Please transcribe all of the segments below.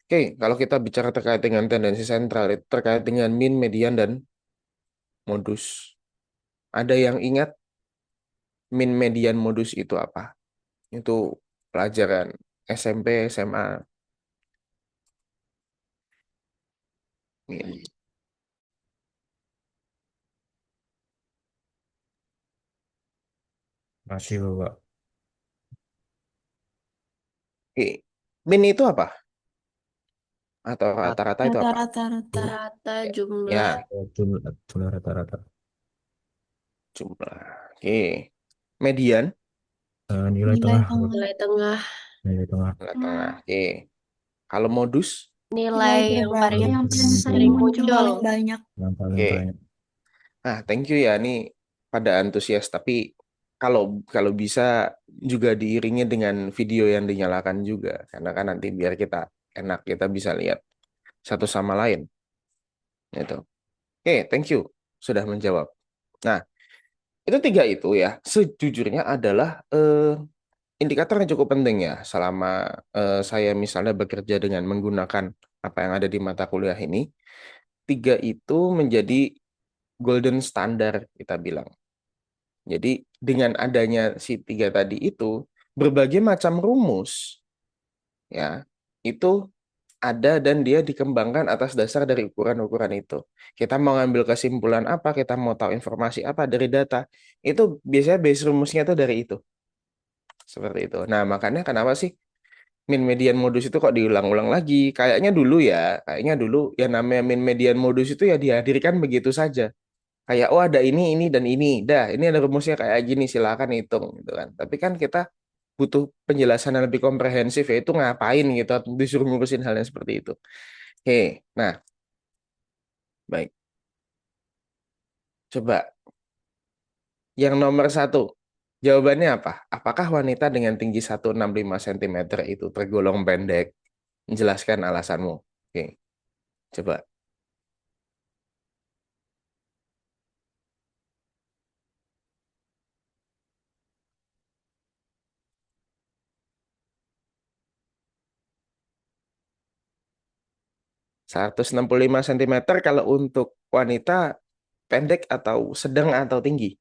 Oke, kalau kita bicara terkait dengan tendensi sentral, itu terkait dengan min, median, dan modus. Ada yang ingat min, median, modus itu apa? Itu pelajaran SMP, SMA. Min. Masih Bapak. Oke, min itu apa? Atau rata-rata itu apa? Rata-rata Jumlah rata-rata jumlah Ya, jumlah rata-rata. jumlah. Oke, median, Nilai nilai tengah, Bapak. tengah. Nilai tengah. Nilai tengah. tengah-tengah. Oke, kalau modus, Nilai Nilai yang terbaru paling yang sering muncul muncul. paling banyak. Yang paling oke. banyak. Nah, thank you ya, ini pada antusias. Tapi kalau kalau bisa juga diiringi dengan video yang dinyalakan juga, karena kan nanti biar kita enak, kita bisa lihat satu sama lain. Gitu. Oke, thank you sudah menjawab. Nah, itu tiga itu ya, sejujurnya adalah indikator yang cukup penting ya selama saya misalnya bekerja dengan menggunakan apa yang ada di mata kuliah ini. Tiga itu menjadi golden standard kita bilang. Jadi dengan adanya si tiga tadi itu, berbagai macam rumus ya itu ada dan dia dikembangkan atas dasar dari ukuran-ukuran itu. Kita mau ngambil kesimpulan apa, kita mau tahu informasi apa dari data, itu biasanya base rumusnya itu dari itu. Seperti itu. Nah, makanya kenapa sih min median modus itu kok diulang-ulang lagi? Kayaknya dulu yang namanya min median modus itu ya dihadirkan begitu saja. Kayak oh ada ini dan ini. Dah, ini ada rumusnya kayak gini, silakan hitung gitu kan. Tapi kan kita butuh penjelasan yang lebih komprehensif ya itu ngapain gitu disuruh ngurusin hal yang seperti itu. Oke, nah, baik. Coba yang nomor satu. Jawabannya apa? Apakah wanita dengan tinggi 165 cm itu tergolong pendek? Jelaskan alasanmu. Oke, coba. 165 cm kalau untuk wanita pendek atau sedang atau tinggi?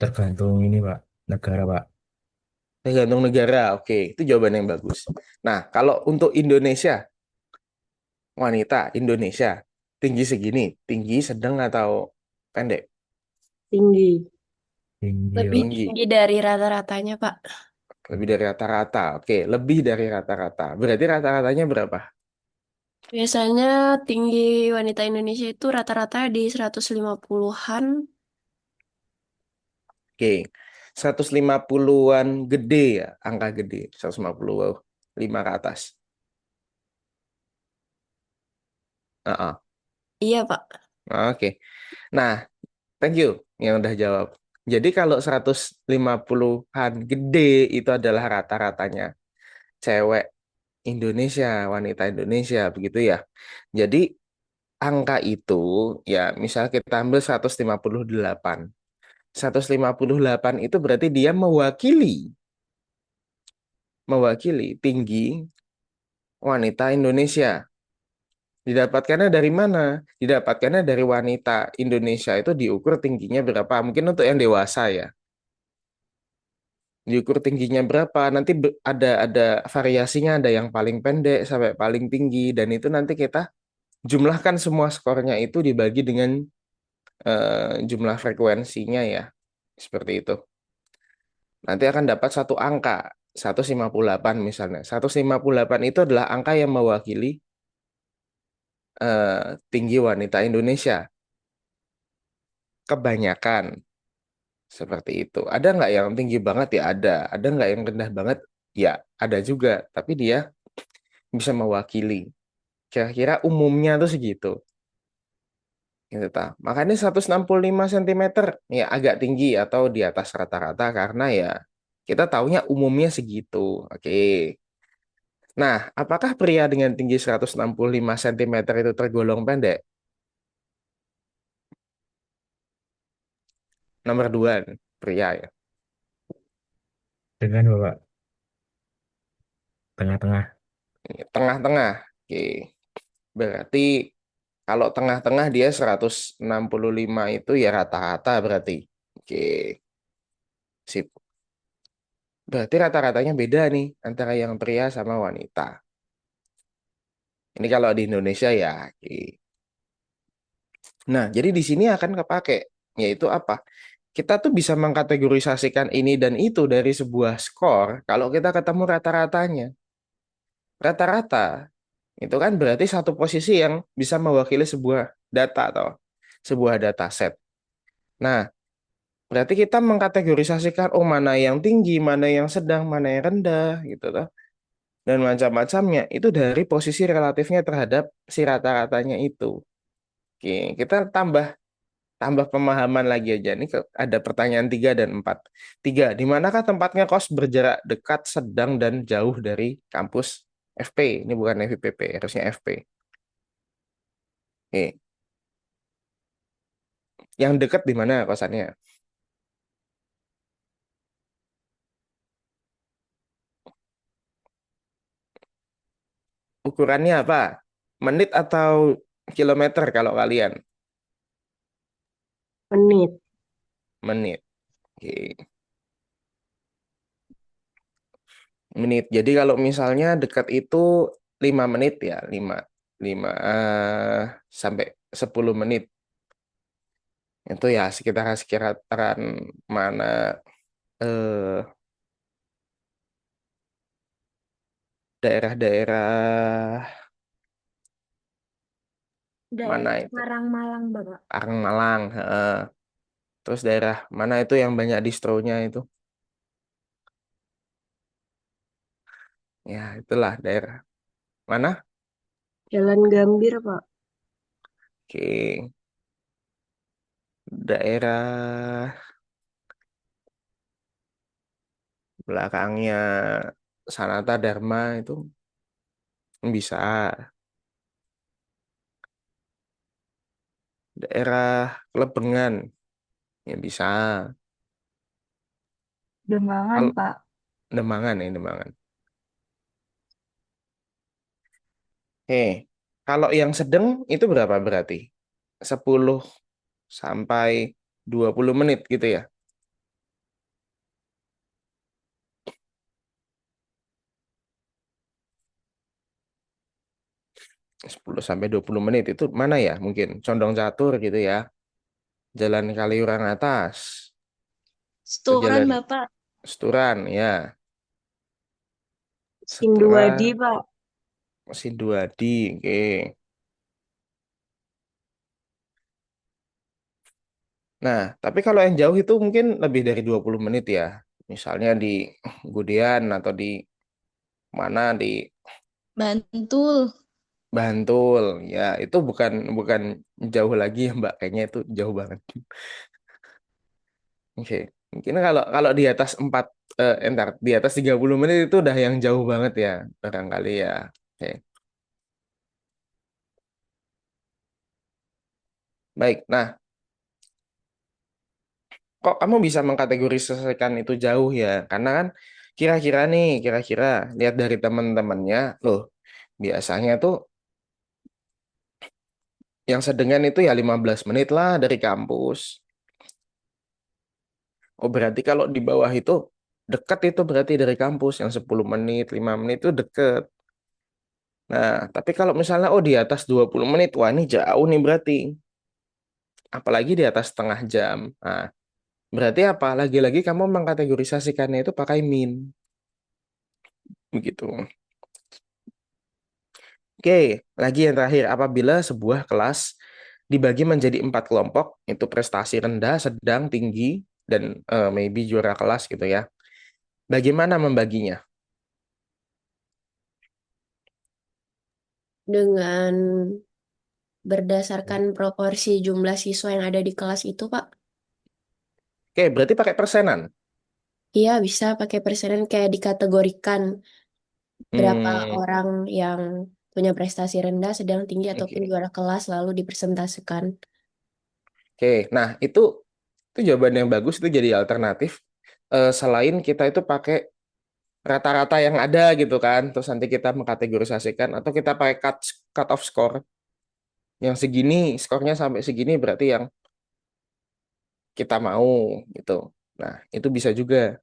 Tergantung ini Pak, negara Pak. Tergantung negara. Oke, itu jawaban yang bagus. Nah, kalau untuk Indonesia, wanita Indonesia, tinggi segini, tinggi, sedang atau pendek? Tinggi. Tinggi Lebih Pak. Tinggi. tinggi dari rata-ratanya, Pak. Lebih dari rata-rata. Oke, lebih dari rata-rata. Berarti rata-ratanya berapa? Biasanya tinggi wanita Indonesia itu rata-rata di 150-an. Oke, 150-an gede ya, angka gede. 155 ke atas. Ah, Iya, Pak. Oke. Nah, thank you yang udah jawab. Jadi kalau 150-an gede itu adalah rata-ratanya cewek Indonesia, wanita Indonesia, begitu ya. Jadi angka itu ya misal kita ambil 158. 158 itu berarti dia mewakili tinggi wanita Indonesia. Didapatkannya dari mana? Didapatkannya dari wanita Indonesia itu diukur tingginya berapa? Mungkin untuk yang dewasa ya. Diukur tingginya berapa? Nanti ada variasinya, ada yang paling pendek sampai paling tinggi dan itu nanti kita jumlahkan semua skornya itu dibagi dengan jumlah frekuensinya ya. Seperti itu. Nanti akan dapat satu angka, 158 misalnya. 158 itu adalah angka yang mewakili tinggi wanita Indonesia. Kebanyakan seperti itu. Ada nggak yang tinggi banget? Ya ada. Ada nggak yang rendah banget? Ya ada juga. Tapi dia bisa mewakili. Kira-kira umumnya tuh segitu. Gitu, ta. Makanya 165 cm ya agak tinggi atau di atas rata-rata karena ya Kita taunya umumnya segitu. Oke. Nah, apakah pria dengan tinggi 165 cm itu tergolong pendek? Nomor 2, pria ya. Dengan Bapak tengah-tengah. Tengah-tengah. Oke. Berarti kalau tengah-tengah dia 165 itu ya rata-rata berarti. Oke. Sip. Berarti rata-ratanya beda nih antara yang pria sama wanita. Ini kalau di Indonesia ya. Oke. Nah, jadi di sini akan kepake, yaitu apa? Kita tuh bisa mengkategorisasikan ini dan itu dari sebuah skor kalau kita ketemu rata-ratanya. Rata-rata itu kan berarti satu posisi yang bisa mewakili sebuah data atau sebuah data set. Nah, berarti kita mengkategorisasikan oh mana yang tinggi, mana yang sedang, mana yang rendah gitu toh. Dan macam-macamnya itu dari posisi relatifnya terhadap si rata-ratanya itu. Oke, kita tambah tambah pemahaman lagi aja. Nih ada pertanyaan 3 dan 4. 3, di manakah tempatnya kos berjarak dekat, sedang, dan jauh dari kampus FP? Ini bukan FIPP, harusnya FP. Oke, yang dekat di mana kosannya? Ukurannya apa? Menit atau kilometer kalau kalian? Menit. Menit. Oke. Menit. Jadi kalau misalnya dekat itu 5 menit ya, 5 sampai 10 menit. Itu ya sekitar sekitaran mana eh, daerah-daerah mana Daerah itu? Semarang, Malang, Bapak. Arang Malang. Terus daerah mana itu yang banyak distronya itu? Ya, itulah daerah mana? Jalan Gambir, Pak. Oke, daerah belakangnya Sanata Dharma itu bisa. Daerah Lebengan ya bisa. Demangan, Kalau Pak. Demangan ya Demangan. Oke, kalau yang sedang itu berapa berarti? 10 sampai 20 menit gitu ya. 10 sampai 20 menit itu mana ya? Mungkin Condong Catur gitu ya. Jalan Kaliurang atas. Atau Setoran, Jalan Bapak. Seturan ya. Sinduadi, Seturan Pak. Sinduadi. Oke. Nah, tapi kalau yang jauh itu mungkin lebih dari 20 menit ya. Misalnya di Gudean atau di mana di Bantul. Bantul. Ya, itu bukan bukan jauh lagi ya, Mbak. Kayaknya itu jauh banget. Oke. Mungkin kalau kalau di atas 4 entar di atas 30 menit itu udah yang jauh banget ya, barangkali ya. Oke. Baik. Nah, kok kamu bisa mengkategorisasikan itu jauh ya? Karena kan kira-kira nih, kira-kira lihat dari teman-temannya, loh, biasanya tuh yang sedengan itu ya 15 menit lah dari kampus. Oh, berarti kalau di bawah itu dekat itu berarti dari kampus yang 10 menit, 5 menit itu deket. Nah, tapi kalau misalnya oh di atas 20 menit, wah ini jauh nih berarti. Apalagi di atas setengah jam. Nah, berarti apa? Lagi-lagi kamu mengkategorisasikannya itu pakai min. Begitu. Oke, lagi yang terakhir. Apabila sebuah kelas dibagi menjadi 4 kelompok, itu prestasi rendah, sedang, tinggi, dan maybe juara kelas gitu ya. Bagaimana membaginya? Dengan berdasarkan proporsi jumlah siswa yang ada di kelas itu, Pak. Oke, berarti pakai persenan. Iya, bisa pakai persentase kayak dikategorikan berapa Hmm, orang yang punya prestasi rendah, sedang, tinggi, ataupun oke. juara kelas lalu dipresentasikan. Oke, nah itu jawaban yang bagus, itu jadi alternatif. Selain kita itu pakai rata-rata yang ada gitu kan, terus nanti kita mengkategorisasikan atau kita pakai cut off score yang segini, skornya sampai segini berarti yang kita mau gitu. Nah, itu bisa juga.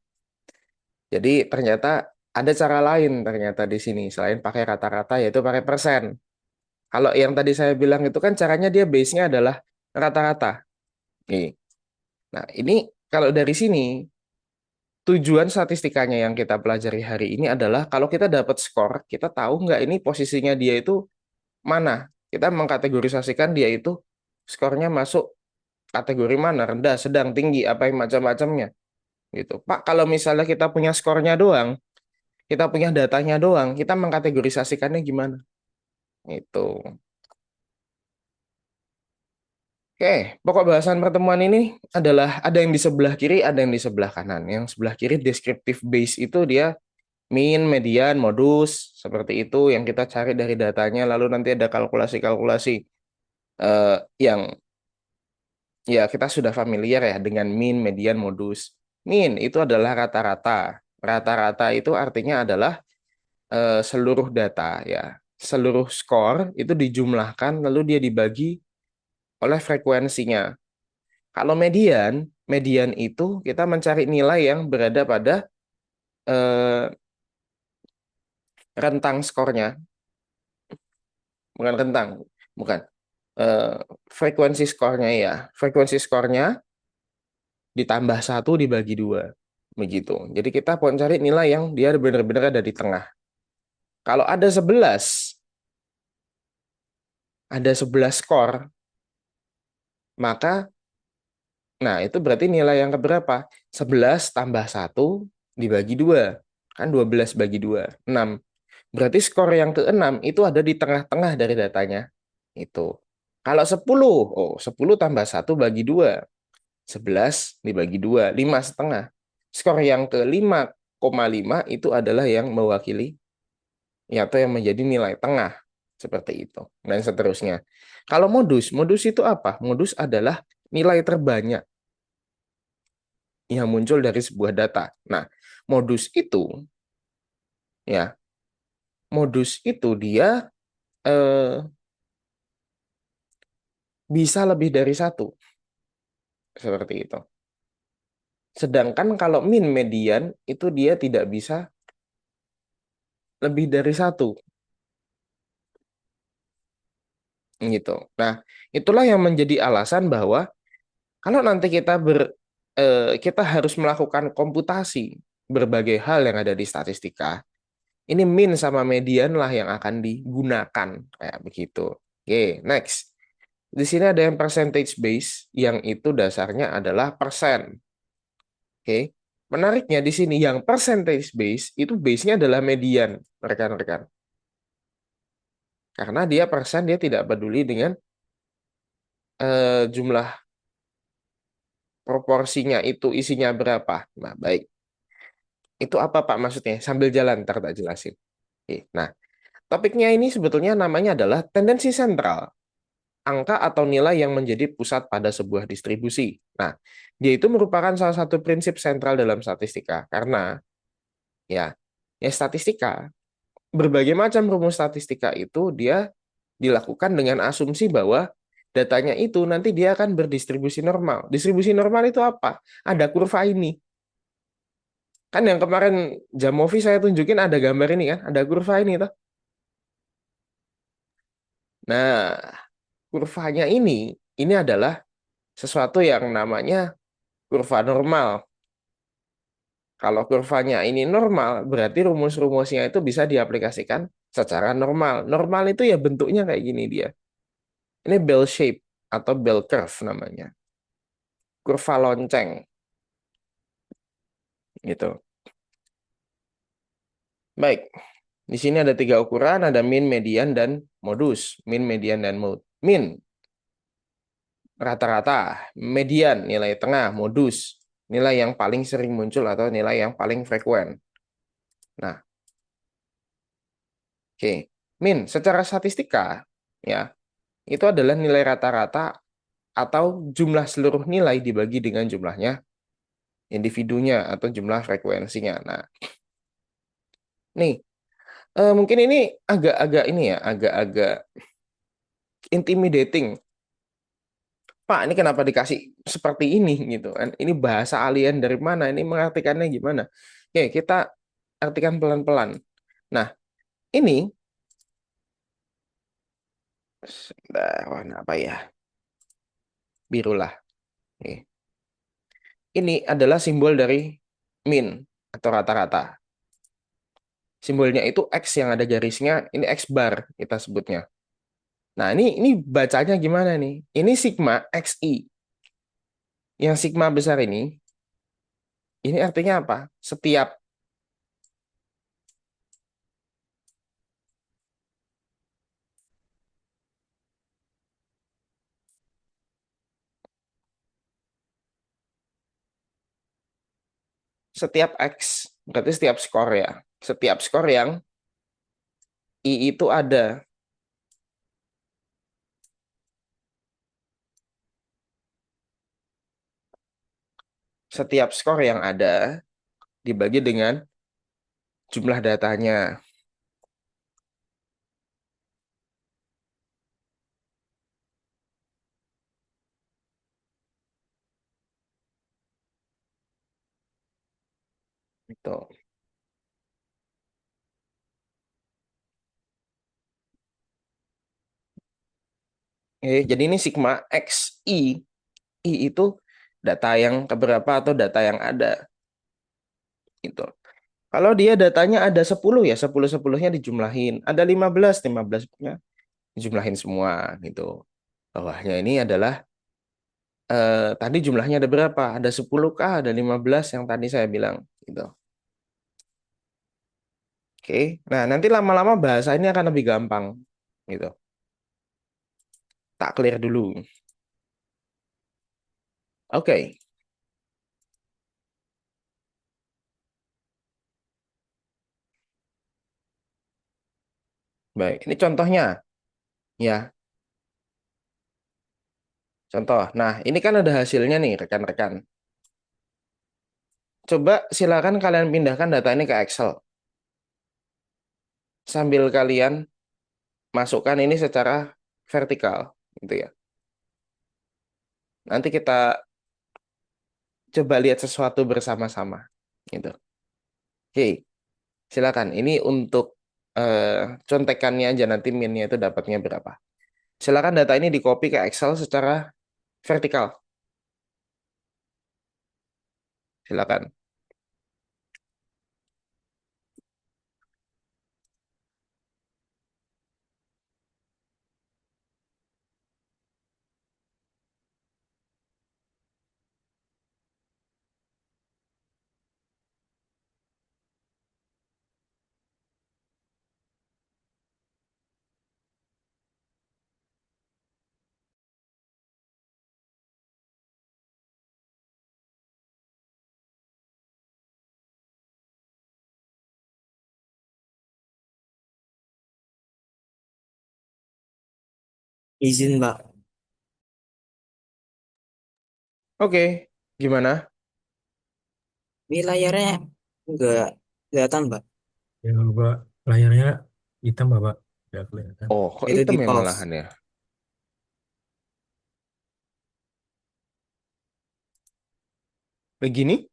Jadi ternyata ada cara lain ternyata di sini selain pakai rata-rata yaitu pakai persen. Kalau yang tadi saya bilang itu kan caranya dia base-nya adalah rata-rata. Nih. Nah, ini kalau dari sini tujuan statistikanya yang kita pelajari hari ini adalah kalau kita dapat skor, kita tahu nggak ini posisinya dia itu mana. Kita mengkategorisasikan dia itu skornya masuk kategori mana, rendah, sedang, tinggi, apa yang macam-macamnya gitu. Pak, kalau misalnya kita punya skornya doang, kita punya datanya doang, kita mengkategorisasikannya gimana? Itu. Oke, pokok bahasan pertemuan ini adalah ada yang di sebelah kiri, ada yang di sebelah kanan. Yang sebelah kiri descriptive base itu dia mean, median, modus, seperti itu yang kita cari dari datanya. Lalu nanti ada kalkulasi-kalkulasi yang ya kita sudah familiar ya dengan mean, median, modus. Mean itu adalah rata-rata. Rata-rata itu artinya adalah seluruh data ya. Seluruh skor itu dijumlahkan lalu dia dibagi oleh frekuensinya. Kalau median, median itu kita mencari nilai yang berada pada eh, rentang skornya, bukan rentang, bukan eh, frekuensi skornya ya. Frekuensi skornya ditambah satu dibagi dua, begitu. Jadi kita mau cari nilai yang dia benar-benar ada di tengah. Kalau ada 11 skor, maka nah itu berarti nilai yang keberapa? 11 tambah satu dibagi 2. Kan 12 bagi 2, 6. Berarti skor yang ke-6 itu ada di tengah-tengah dari datanya. Itu. Kalau 10, 10 tambah satu bagi 2. 11 dibagi 2, 5,5. Skor yang ke 5,5 itu adalah yang mewakili ya, atau yang menjadi nilai tengah. Seperti itu. Dan seterusnya. Kalau modus, modus itu apa? Modus adalah nilai terbanyak yang muncul dari sebuah data. Nah, modus itu ya, modus itu dia eh, bisa lebih dari satu. Seperti itu. Sedangkan kalau min median itu dia tidak bisa lebih dari satu gitu. Nah, itulah yang menjadi alasan bahwa kalau nanti kita harus melakukan komputasi berbagai hal yang ada di statistika, ini min sama median lah yang akan digunakan kayak begitu. Oke, next. Di sini ada yang percentage base yang itu dasarnya adalah persen. Oke. Menariknya di sini yang percentage base itu base-nya adalah median, rekan-rekan. Karena dia persen, dia tidak peduli dengan jumlah proporsinya itu isinya berapa. Nah, baik. Itu apa Pak maksudnya? Sambil jalan, ntar tak jelasin. Oke. Nah, topiknya ini sebetulnya namanya adalah tendensi sentral. Angka atau nilai yang menjadi pusat pada sebuah distribusi. Nah, dia itu merupakan salah satu prinsip sentral dalam statistika. Karena, ya statistika, berbagai macam rumus statistika itu dia dilakukan dengan asumsi bahwa datanya itu nanti dia akan berdistribusi normal. Distribusi normal itu apa? Ada kurva ini. Kan yang kemarin Jamovi saya tunjukin ada gambar ini kan, ada kurva ini toh. Nah, kurvanya ini adalah sesuatu yang namanya kurva normal. Kalau kurvanya ini normal, berarti rumus-rumusnya itu bisa diaplikasikan secara normal. Normal itu ya bentuknya kayak gini dia. Ini bell shape atau bell curve namanya. Kurva lonceng gitu. Baik, di sini ada 3 ukuran, ada min, median, dan modus. Min, median, dan mode. Min, rata-rata. Median, nilai tengah, modus. nilai yang paling sering muncul atau nilai yang paling frekuen. Nah, oke. Min, secara statistika, ya, itu adalah nilai rata-rata atau jumlah seluruh nilai dibagi dengan jumlahnya individunya atau jumlah frekuensinya. Nah, nih, mungkin ini agak-agak ini ya, agak-agak intimidating. Pak, ini kenapa dikasih seperti ini gitu kan? Ini bahasa alien dari mana? Ini mengartikannya gimana? Oke, kita artikan pelan-pelan. Nah, ini warna apa ya? Biru lah. Oke. Ini adalah simbol dari min atau rata-rata. Simbolnya itu X yang ada garisnya, ini X bar kita sebutnya. Nah, ini bacanya gimana nih? Ini sigma XI. Yang sigma besar ini artinya apa? Setiap X, berarti setiap skor ya. Setiap skor yang I itu ada. Setiap skor yang ada dibagi dengan jumlah datanya. Itu. Jadi ini sigma XI. I itu data yang keberapa atau data yang ada. Itu. Kalau dia datanya ada 10 ya 10-10-nya dijumlahin. Ada 15-15-nya dijumlahin semua gitu. Bawahnya ini adalah tadi jumlahnya ada berapa? Ada 10 kah? Ada 15 yang tadi saya bilang gitu. Oke. Nah, nanti lama-lama bahasa ini akan lebih gampang gitu. Tak clear dulu. Oke. Baik, ini contohnya ya. Contoh. Nah, ini kan ada hasilnya nih rekan-rekan. Coba silakan kalian pindahkan data ini ke Excel. Sambil kalian masukkan ini secara vertikal gitu ya. Nanti kita coba lihat sesuatu bersama-sama gitu. Oke, silakan. Ini untuk contekannya aja nanti minnya itu dapatnya berapa. Silakan data ini di copy ke Excel secara vertikal. Silakan. Izin, Mbak. Oke, gimana? Ini layarnya nggak kelihatan, Mbak. Ya, Bapak, layarnya hitam, Bapak. Nggak kelihatan. Oh, kok Itu hitam di ya pause. malahan ya? Begini?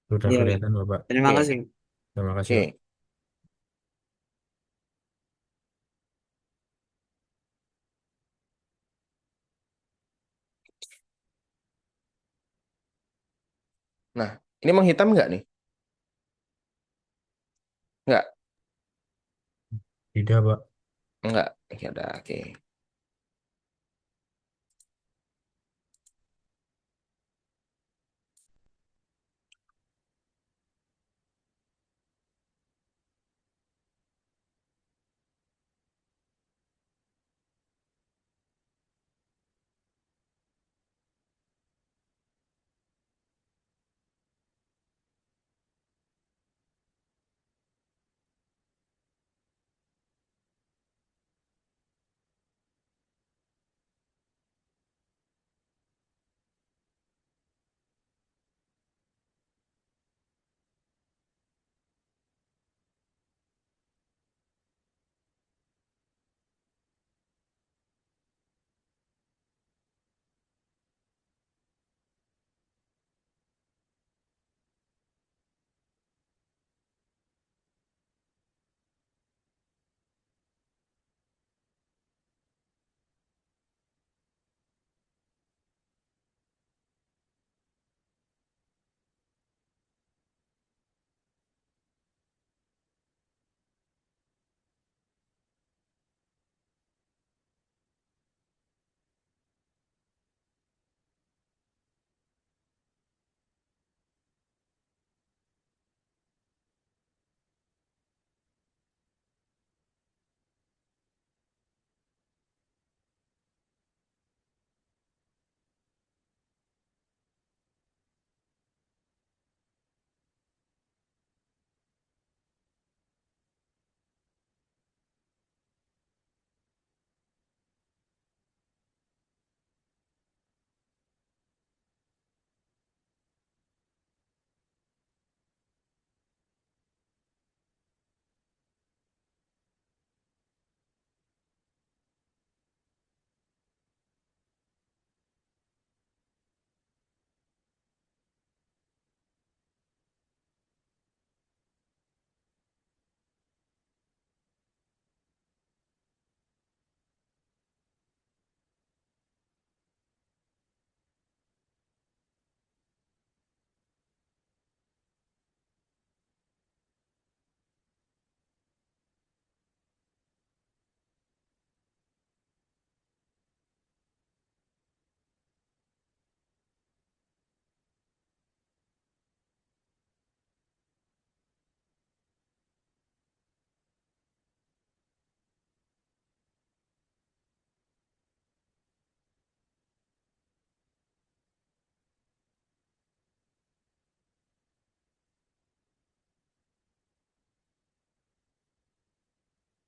Sudah Iya, iya. kelihatan, Bapak. Terima Oke, kasih. Terima kasih, Pak. oke. Nah, ini menghitam nggak nih? Nggak, Tidak, Pak. nggak. Ya udah, oke.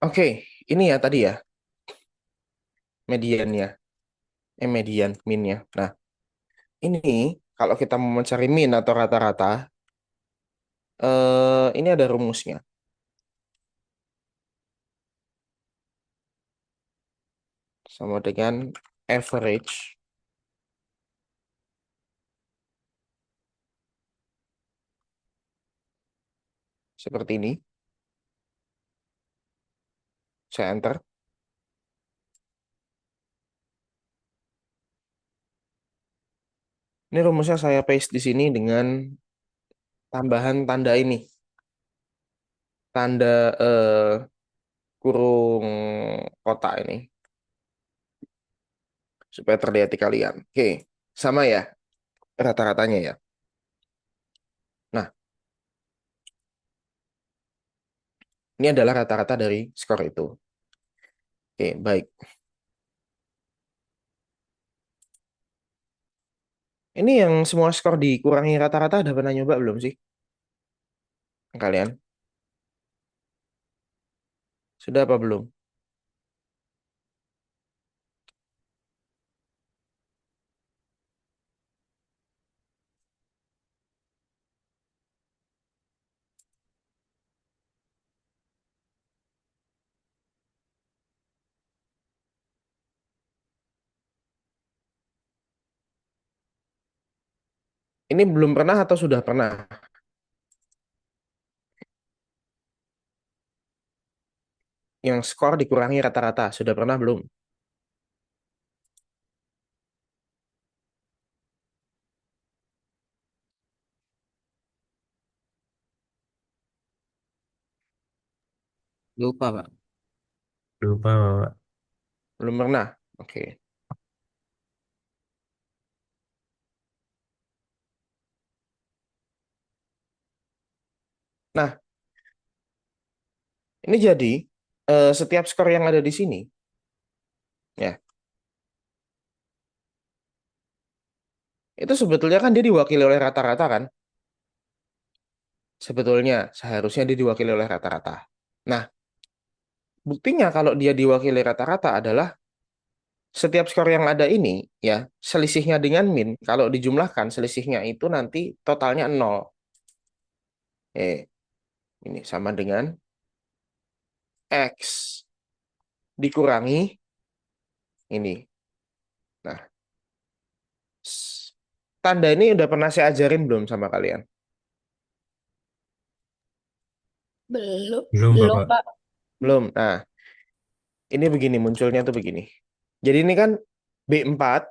Oke, ini ya tadi ya, mediannya. Median, minnya. Nah, ini kalau kita mau mencari min atau rata-rata, ini ada rumusnya. Sama dengan average seperti ini. Saya enter. Ini rumusnya saya paste di sini dengan tambahan tanda ini. Tanda kurung kotak ini. Supaya terlihat di kalian. Oke, sama ya rata-ratanya ya. Nah, ini adalah rata-rata dari skor itu. Oke, baik. Ini yang semua skor dikurangi rata-rata ada pernah nyoba belum sih? Kalian? Sudah apa belum? Ini belum pernah atau sudah pernah? Yang skor dikurangi rata-rata. Sudah pernah belum? Lupa, Pak. Lupa, Bapak. Belum pernah? Oke. Nah, ini jadi setiap skor yang ada di sini, ya, itu sebetulnya kan dia diwakili oleh rata-rata kan? Sebetulnya seharusnya dia diwakili oleh rata-rata. Nah, buktinya kalau dia diwakili rata-rata adalah setiap skor yang ada ini, ya, selisihnya dengan min, kalau dijumlahkan selisihnya itu nanti totalnya 0. Ini sama dengan X dikurangi ini. Nah, tanda ini udah pernah saya ajarin belum sama kalian? Belum, Belum, belum, Bapak. Pak. Belum. Nah, ini begini, munculnya tuh begini. Jadi ini kan B4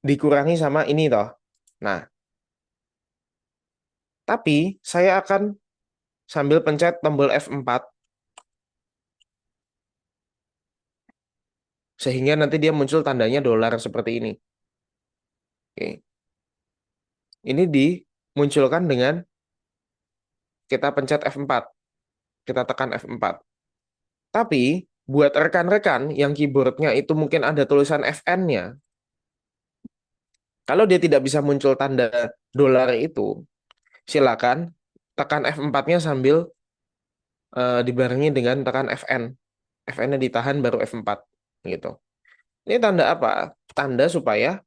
dikurangi sama ini toh. Nah, tapi saya akan sambil pencet tombol F4 sehingga nanti dia muncul tandanya dolar seperti ini. Oke. Ini dimunculkan dengan kita pencet F4. Kita tekan F4. Tapi buat rekan-rekan yang keyboardnya itu mungkin ada tulisan FN-nya, kalau dia tidak bisa muncul tanda dolar itu, silakan tekan F4-nya sambil dibarengi dengan tekan FN. FN-nya ditahan baru F4 gitu. Ini tanda apa? Tanda supaya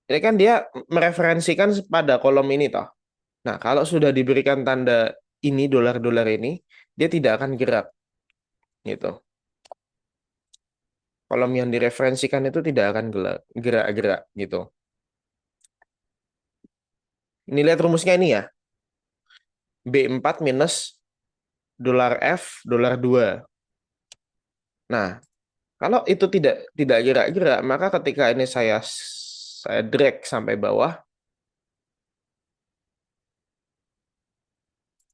ini kan dia mereferensikan pada kolom ini toh. Nah, kalau sudah diberikan tanda ini dolar-dolar ini, dia tidak akan gerak gitu. Kolom yang direferensikan itu tidak akan gerak-gerak gitu. Ini lihat rumusnya ini ya. B4 minus dolar F dolar 2. Nah, kalau itu tidak gerak-gerak, maka ketika ini saya drag sampai bawah,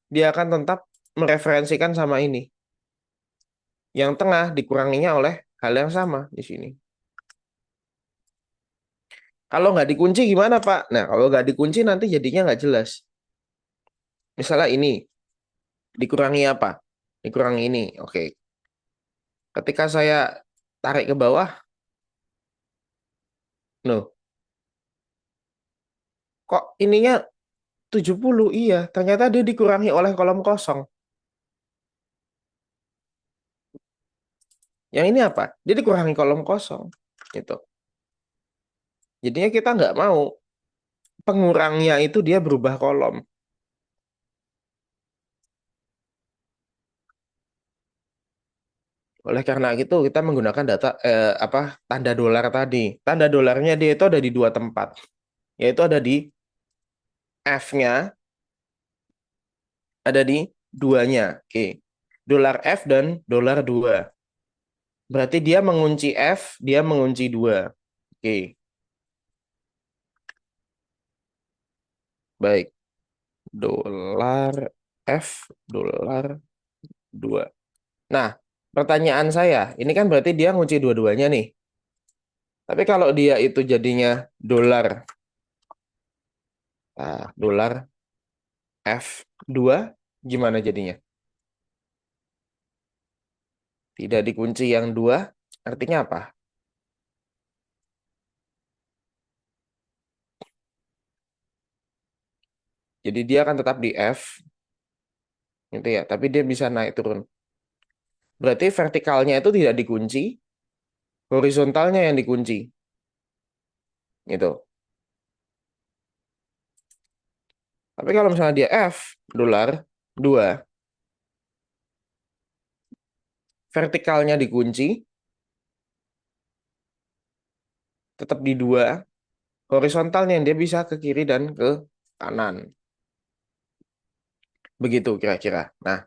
dia akan tetap mereferensikan sama ini. Yang tengah dikuranginya oleh hal yang sama di sini. Kalau nggak dikunci gimana, Pak? Nah, kalau nggak dikunci nanti jadinya nggak jelas. Misalnya ini, dikurangi apa? Dikurangi ini, oke. Ketika saya tarik ke bawah, loh, kok ininya 70? Iya, ternyata dia dikurangi oleh kolom kosong. Yang ini apa? Dia dikurangi kolom kosong. Gitu. Jadinya kita nggak mau pengurangnya itu dia berubah kolom. Oleh karena itu kita menggunakan data tanda dolar tadi. Tanda dolarnya dia itu ada di dua tempat. Yaitu ada di F-nya, ada di duanya. Oke. Dolar F dan dolar 2. Berarti dia mengunci F, dia mengunci 2. Oke. Baik. Dolar F, dolar 2. Nah, pertanyaan saya, ini kan berarti dia ngunci dua-duanya nih. Tapi kalau dia itu jadinya dolar, dolar F2, gimana jadinya? Tidak dikunci yang 2, artinya apa? Jadi dia akan tetap di F, gitu ya, tapi dia bisa naik turun. Berarti vertikalnya itu tidak dikunci, horizontalnya yang dikunci. Gitu. Tapi kalau misalnya dia F, dolar 2, vertikalnya dikunci, tetap di 2, horizontalnya dia bisa ke kiri dan ke kanan. Begitu kira-kira. Nah,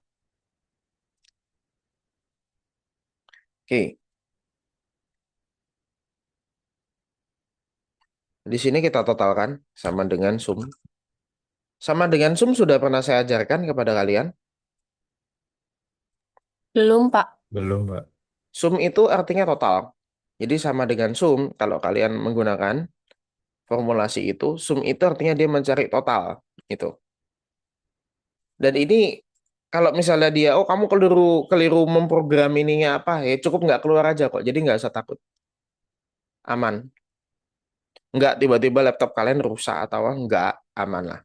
oke. Di sini kita totalkan sama dengan sum. Sama dengan sum sudah pernah saya ajarkan kepada kalian. Belum, Pak. Belum, Pak. Sum itu artinya total. Jadi sama dengan sum, kalau kalian menggunakan formulasi itu, sum itu artinya dia mencari total. Gitu. Dan ini kalau misalnya dia, oh kamu keliru keliru memprogram ininya apa, ya cukup nggak keluar aja kok. Jadi nggak usah takut. Aman. Nggak tiba-tiba laptop kalian rusak atau nggak, aman lah.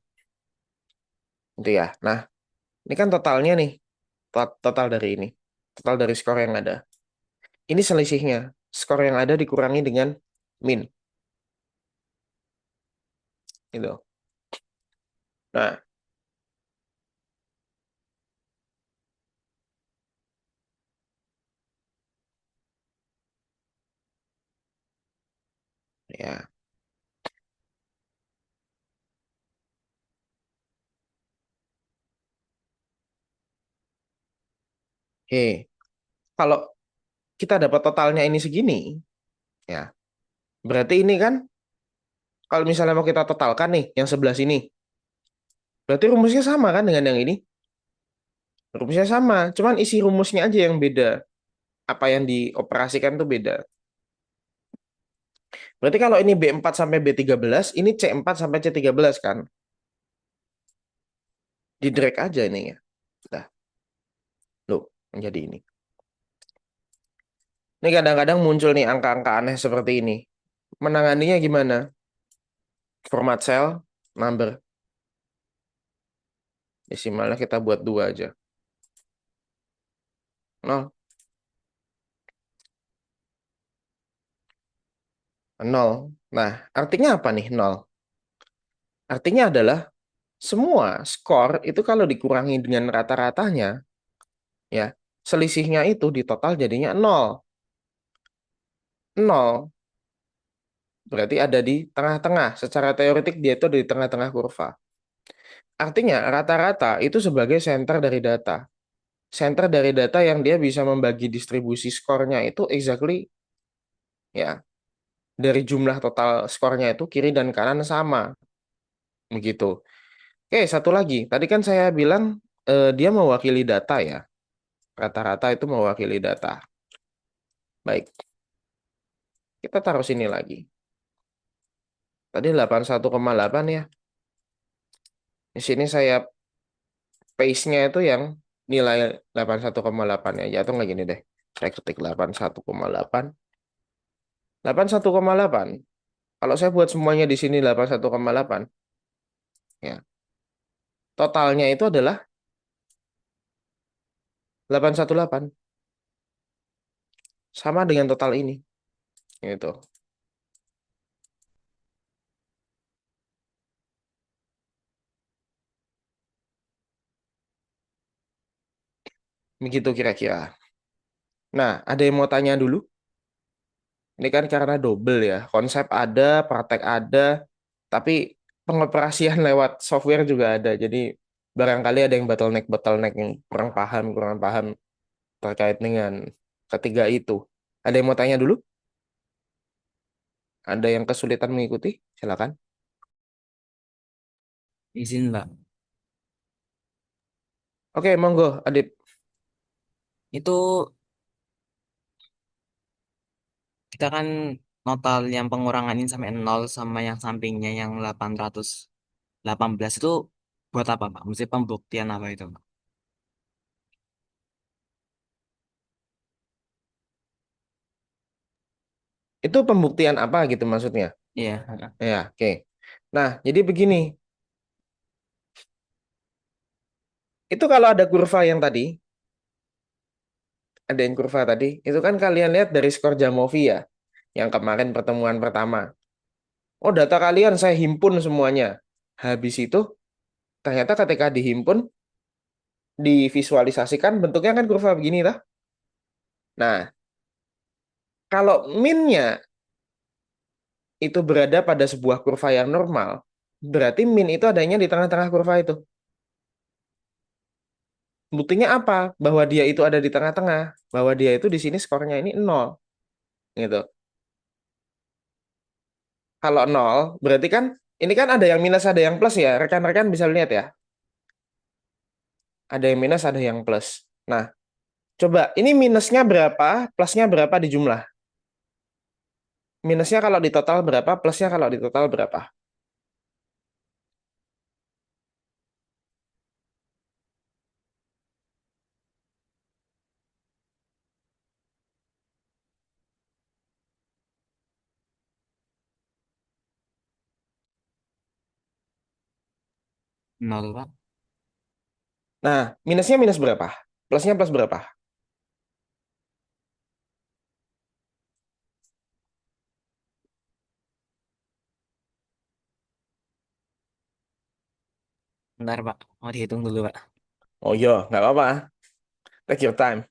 Itu ya. Nah, ini kan totalnya nih. Total dari ini. Total dari skor yang ada. Ini selisihnya. Skor yang ada dikurangi dengan min. Gitu. Nah, ya. Oke. Kalau kita dapat totalnya ini segini, ya. Berarti ini kan, kalau misalnya mau kita totalkan nih, yang sebelah sini. Berarti rumusnya sama kan dengan yang ini? Rumusnya sama, cuman isi rumusnya aja yang beda. Apa yang dioperasikan tuh beda. Berarti kalau ini B4 sampai B13, ini C4 sampai C13 kan? Di drag aja ini ya. Nah, loh, menjadi ini. Ini kadang-kadang muncul nih angka-angka aneh seperti ini. Menanganinya gimana? Format cell, number. Desimalnya kita buat 2 aja. 0. 0. Nah, artinya apa nih 0? Artinya adalah semua skor itu kalau dikurangi dengan rata-ratanya, ya, selisihnya itu di total jadinya 0. 0 berarti ada di tengah-tengah. Secara teoretik dia itu ada di tengah-tengah kurva. Artinya rata-rata itu sebagai center dari data. Center dari data yang dia bisa membagi distribusi skornya itu exactly, ya, dari jumlah total skornya itu kiri dan kanan sama. Begitu. Oke, satu lagi. Tadi kan saya bilang dia mewakili data ya. Rata-rata itu mewakili data. Baik. Kita taruh sini lagi. Tadi 81,8 ya. Di sini saya paste-nya itu yang nilai 81,8 ya. Atau nggak gini deh. Saya ketik 81,8. 81,8. Kalau saya buat semuanya di sini 81,8. Ya. Totalnya itu adalah 818. sama dengan total ini. Gitu. Begitu kira-kira. Nah, ada yang mau tanya dulu? Ini kan karena double ya. Konsep ada, praktek ada, tapi pengoperasian lewat software juga ada. Jadi barangkali ada yang bottleneck yang kurang paham terkait dengan ketiga itu. Ada yang mau tanya dulu? Ada yang kesulitan mengikuti? Silakan. Izin, Mbak. Oke, monggo, Adit. Itu kita kan total yang pengurangan ini sampai 0 sama yang sampingnya yang 818 itu buat apa, Pak? Mesti pembuktian apa itu, Pak? Itu pembuktian apa gitu maksudnya? Iya. Ya, oke. Nah, jadi begini. Itu kalau ada kurva yang tadi, ada yang kurva tadi, itu kan kalian lihat dari skor Jamovi ya, yang kemarin pertemuan pertama. Oh, data kalian saya himpun semuanya. Habis itu, ternyata ketika dihimpun, divisualisasikan, bentuknya kan kurva begini, lah. Nah, kalau min-nya itu berada pada sebuah kurva yang normal, berarti min itu adanya di tengah-tengah kurva itu. Buktinya apa? Bahwa dia itu ada di tengah-tengah. Bahwa dia itu di sini skornya ini 0. Gitu. Kalau 0, berarti kan ini kan ada yang minus, ada yang plus ya. Rekan-rekan bisa lihat ya. Ada yang minus, ada yang plus. Nah, coba ini minusnya berapa, plusnya berapa di jumlah? Minusnya kalau di total berapa, plusnya kalau di total berapa? Nol, Pak. Nah, minusnya minus berapa? Plusnya plus berapa? Bentar, Pak. Mau dihitung dulu, Pak. Oh iya, nggak apa-apa. Take your time.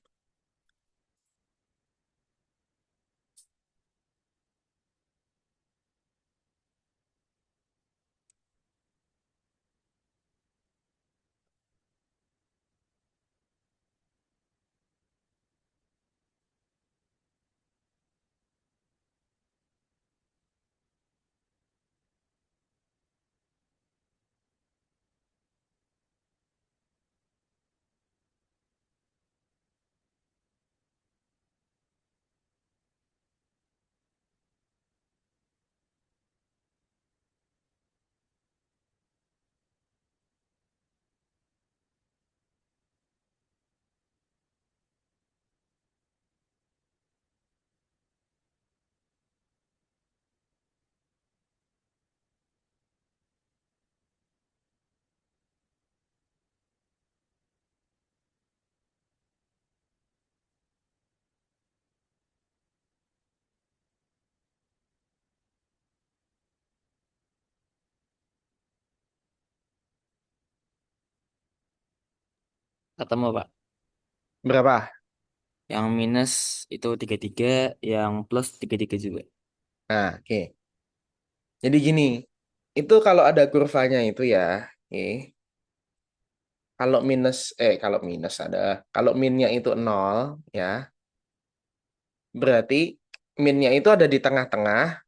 Ketemu, Pak. Berapa? Yang minus itu 33, yang plus 33 juga. Nah, oke. Jadi gini, itu kalau ada kurvanya itu ya, oke. Kalau minus ada, kalau minnya itu 0 ya, berarti minnya itu ada di tengah-tengah,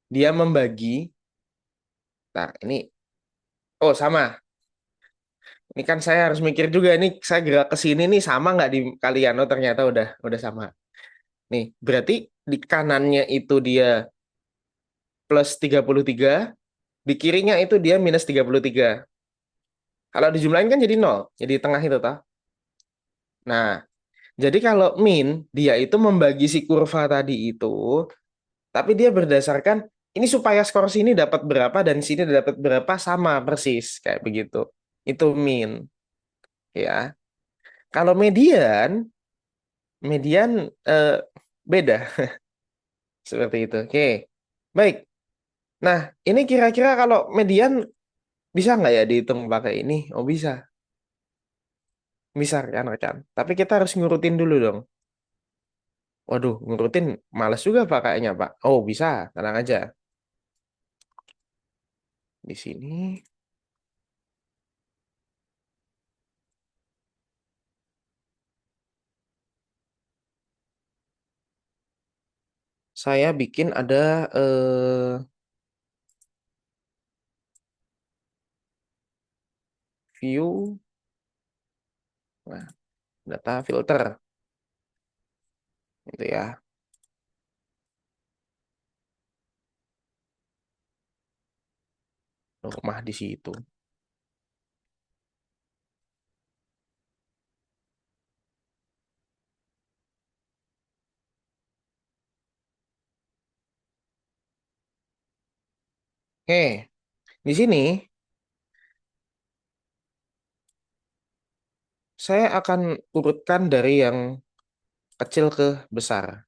dia membagi. Nah, ini, oh sama. Ini kan saya harus mikir juga, ini saya gerak ke sini nih sama nggak di kalian? Oh ternyata udah sama. Nih, berarti di kanannya itu dia plus 33, di kirinya itu dia minus 33. Kalau dijumlahin kan jadi 0, jadi tengah itu toh. Nah, jadi kalau min, dia itu membagi si kurva tadi itu, tapi dia berdasarkan, ini supaya skor sini dapat berapa dan sini dapat berapa sama persis, kayak begitu. Itu min, ya. Kalau median, median Beda seperti itu. Oke. Baik. Nah, ini kira-kira kalau median bisa nggak ya dihitung pakai ini? Oh, bisa. Bisa kan, rekan. Tapi kita harus ngurutin dulu dong. Waduh, ngurutin males juga Pak kayaknya, Pak. Oh, bisa. Tenang aja. Di sini saya bikin ada view, nah, data filter, gitu ya. Rumah di situ. Oke, di sini saya akan urutkan dari yang kecil ke besar.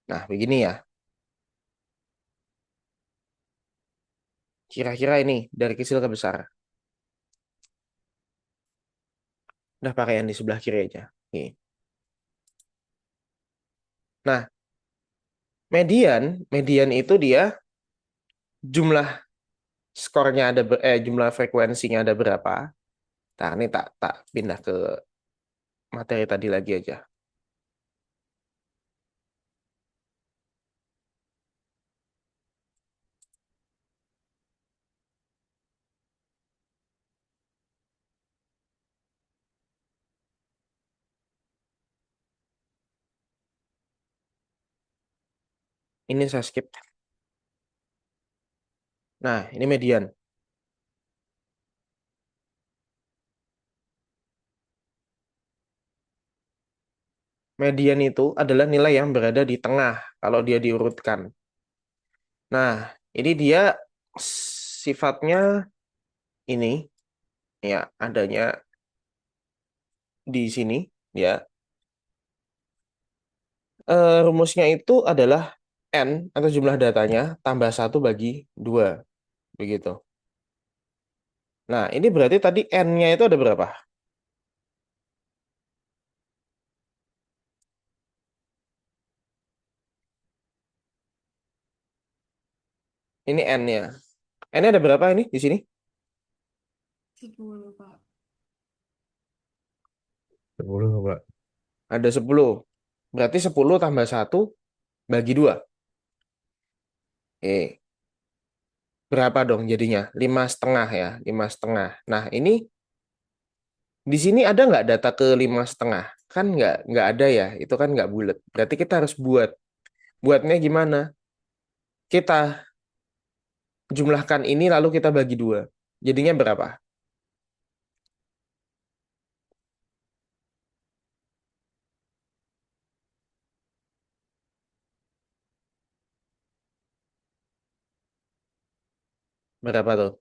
Nah, begini ya. Kira-kira ini dari kecil ke besar. Udah pakai yang di sebelah kiri aja. Oke. Nah, median itu dia jumlah skornya ada jumlah frekuensinya ada berapa. Nah, ini tak tak pindah ke materi tadi lagi aja. Ini saya skip. Nah, ini median. Median itu adalah nilai yang berada di tengah kalau dia diurutkan. Nah, ini dia sifatnya ini ya adanya di sini ya. Rumusnya itu adalah n atau jumlah datanya tambah 1/2 begitu. Nah, ini berarti tadi n-nya itu ada berapa? Ini n-nya. N-nya ada berapa ini di sini? 10, Pak. 10 Pak. Ada 10. Berarti 10 tambah 1/2. Berapa dong jadinya? 5,5 ya, 5,5. Nah, ini di sini ada nggak data ke 5,5? Kan nggak ada ya, itu kan nggak bulat. Berarti kita harus buat. Buatnya gimana? Kita jumlahkan ini lalu kita bagi 2. Jadinya berapa? Berapa tuh?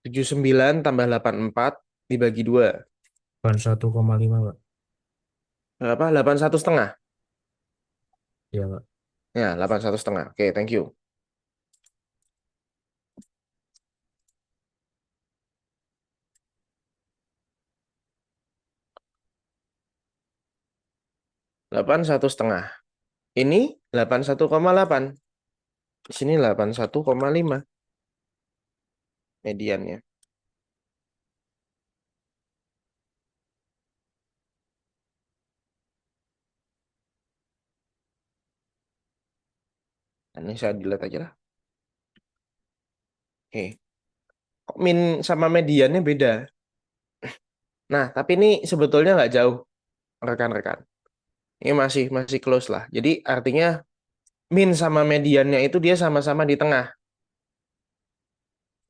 79 tambah 84 dibagi 2. 81,5 Pak. Berapa? 81,5. Iya Pak. Ya, 81,5. Oke, thank you. Satu setengah. Ini 81,8. Di sini 81,5 mediannya. Nah, ini saya delete aja lah. Oke. Kok min sama mediannya beda? Nah, tapi ini sebetulnya nggak jauh, rekan-rekan. Ini masih masih close lah. Jadi artinya min sama mediannya itu dia sama-sama di tengah.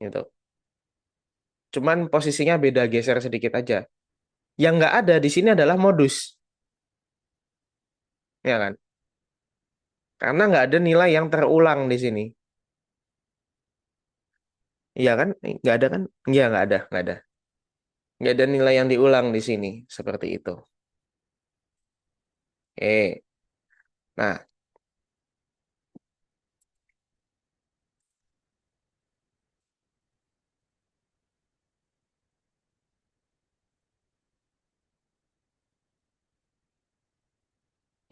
Gitu. Cuman posisinya beda, geser sedikit aja. Yang nggak ada di sini adalah modus. ya kan? Karena nggak ada nilai yang terulang di sini. Iya kan? Nggak ada kan? Iya, nggak ada, nggak ada. Nggak ada nilai yang diulang di sini. Seperti itu. Oke. Nah,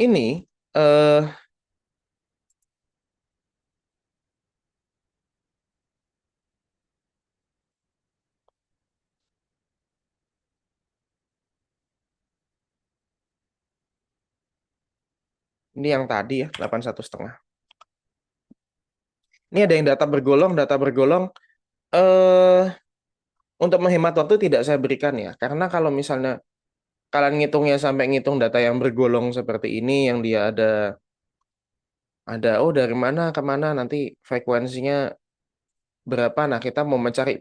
ini eh ini yang tadi ya, 81,5. Ini ada yang data bergolong eh untuk menghemat waktu tidak saya berikan ya. Karena kalau misalnya kalian ngitungnya sampai ngitung data yang bergolong seperti ini yang dia ada oh dari mana ke mana nanti frekuensinya berapa. Nah, kita mau mencari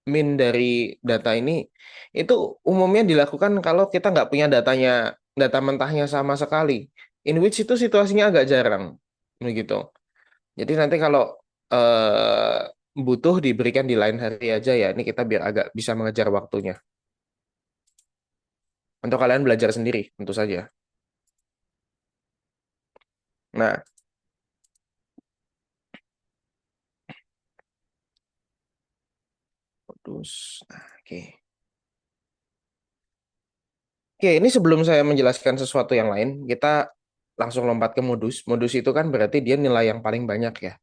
min dari data ini itu umumnya dilakukan kalau kita nggak punya data mentahnya sama sekali. In which itu situasinya agak jarang begitu. Jadi nanti kalau butuh diberikan di lain hari aja ya. Ini kita biar agak bisa mengejar waktunya. Untuk kalian belajar sendiri tentu saja. Nah, terus oke. Oke, ini sebelum saya menjelaskan sesuatu yang lain, kita langsung lompat ke modus. Modus itu kan berarti dia nilai yang paling banyak ya.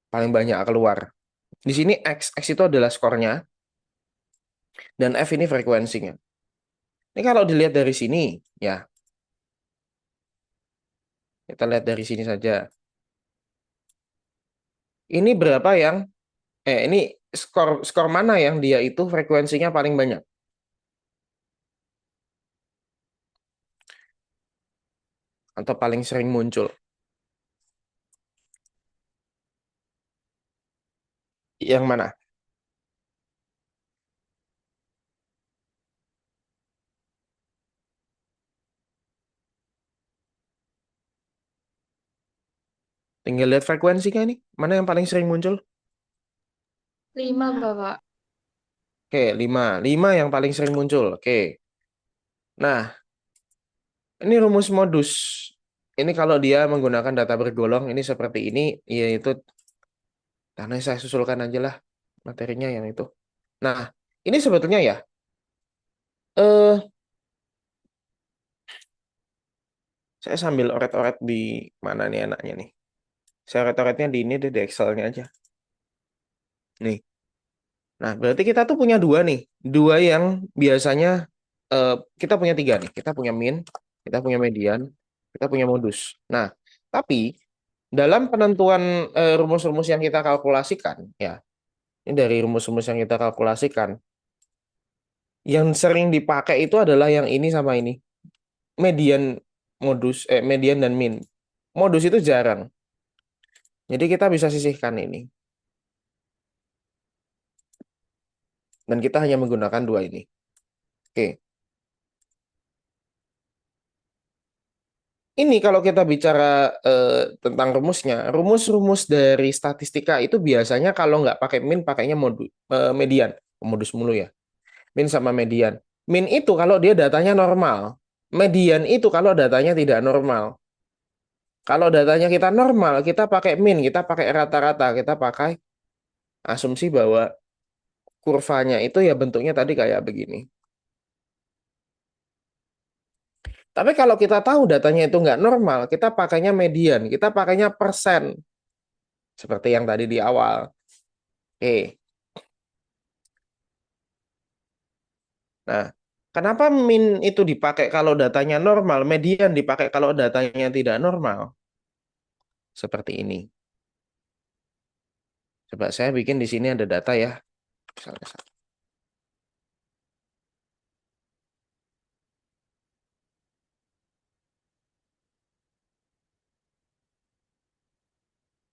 Paling banyak keluar. Di sini X itu adalah skornya, dan F ini frekuensinya. Ini kalau dilihat dari sini, ya, kita lihat dari sini saja. Ini berapa yang, ini skor skor mana yang dia itu frekuensinya paling banyak? Atau paling sering muncul? Yang mana? Tinggal lihat frekuensinya nih. Mana yang paling sering muncul? 5, Bapak. Oke, 5. 5 yang paling sering muncul. Oke. Nah, ini rumus modus. Ini kalau dia menggunakan data bergolong, ini seperti ini, yaitu, karena saya susulkan aja lah materinya yang itu. Nah, ini sebetulnya ya, eh saya sambil oret-oret di mana nih enaknya nih. Saya oret-oretnya di ini deh, di Excel-nya aja. Nih. Nah, berarti kita tuh punya dua nih. Dua yang biasanya, eh, kita punya tiga nih. Kita punya min, kita punya median, kita punya modus. Nah, tapi dalam penentuan rumus-rumus yang kita kalkulasikan, ya, ini dari rumus-rumus yang kita kalkulasikan, yang sering dipakai itu adalah yang ini sama ini. Median median dan min. Modus itu jarang. Jadi kita bisa sisihkan ini. Dan kita hanya menggunakan dua ini. Oke. Ini kalau kita bicara tentang rumusnya, rumus-rumus dari statistika itu biasanya kalau nggak pakai min, pakainya median. Modus mulu ya. Min sama median. Min itu kalau dia datanya normal. Median itu kalau datanya tidak normal. Kalau datanya kita normal, kita pakai min, kita pakai rata-rata, kita pakai asumsi bahwa kurvanya itu ya bentuknya tadi kayak begini. Tapi kalau kita tahu datanya itu nggak normal, kita pakainya median, kita pakainya persen. Seperti yang tadi di awal. Oke. Nah, kenapa min itu dipakai kalau datanya normal, median dipakai kalau datanya tidak normal? Seperti ini. Coba saya bikin di sini ada data ya. Misalnya,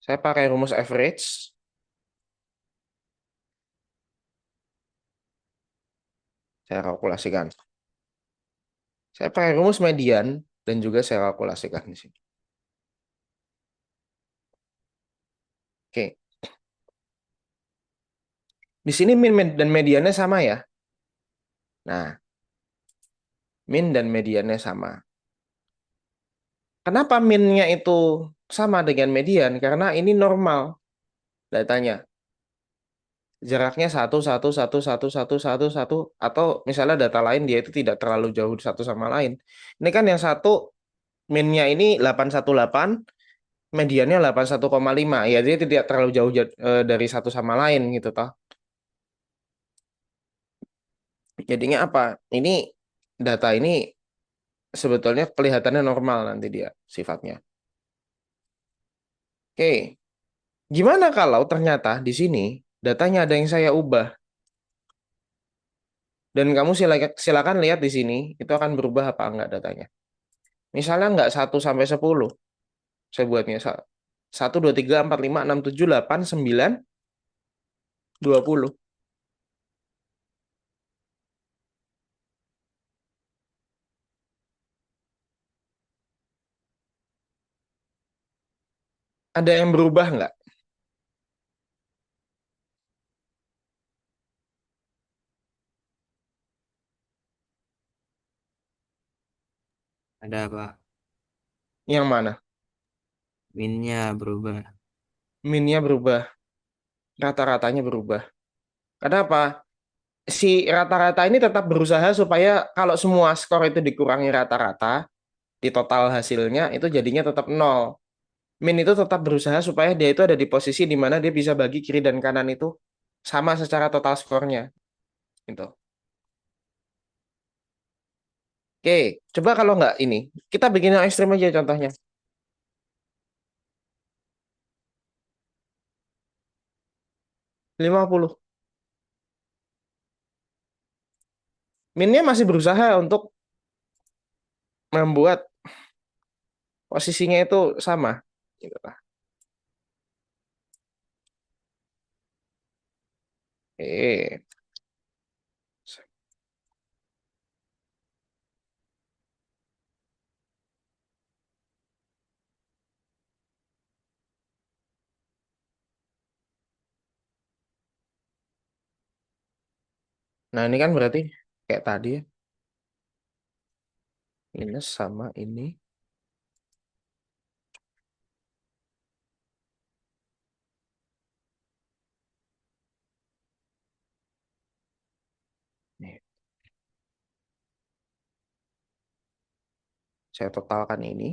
saya pakai rumus average. Saya kalkulasikan. Saya pakai rumus median. Dan juga saya kalkulasikan di sini. Oke. Di sini min dan mediannya sama ya. Nah, min dan mediannya sama. Kenapa minnya itu sama dengan median? Karena ini normal datanya. Jaraknya 1, 1, 1, 1, 1, 1, 1, atau misalnya data lain dia itu tidak terlalu jauh satu sama lain. Ini kan yang satu minnya ini 818, mediannya 81,5. Ya dia tidak terlalu jauh dari satu sama lain gitu toh. Jadinya apa? Ini data ini sebetulnya kelihatannya normal nanti dia sifatnya. Oke. Gimana kalau ternyata di sini datanya ada yang saya ubah? Dan kamu silakan lihat di sini, itu akan berubah apa enggak datanya. Misalnya enggak 1 sampai 10. Saya buatnya 1, 2, 3, 4, 5, 6, 7, 8, 9, 20. Ada yang berubah enggak? Ada Pak, Yang mana? minnya berubah. Minnya berubah, rata-ratanya berubah. Kenapa? Si rata-rata ini tetap berusaha supaya kalau semua skor itu dikurangi rata-rata, di total hasilnya itu jadinya tetap nol. Min itu tetap berusaha supaya dia itu ada di posisi di mana dia bisa bagi kiri dan kanan itu sama secara total skornya. Gitu. Oke, coba kalau nggak ini, kita bikin yang ekstrim aja contohnya. 50. Minnya masih berusaha untuk membuat posisinya itu sama. Gitu lah. Oke. Nah ini kan berarti kayak tadi ya. Minus sama ini. Nih, saya totalkan ini.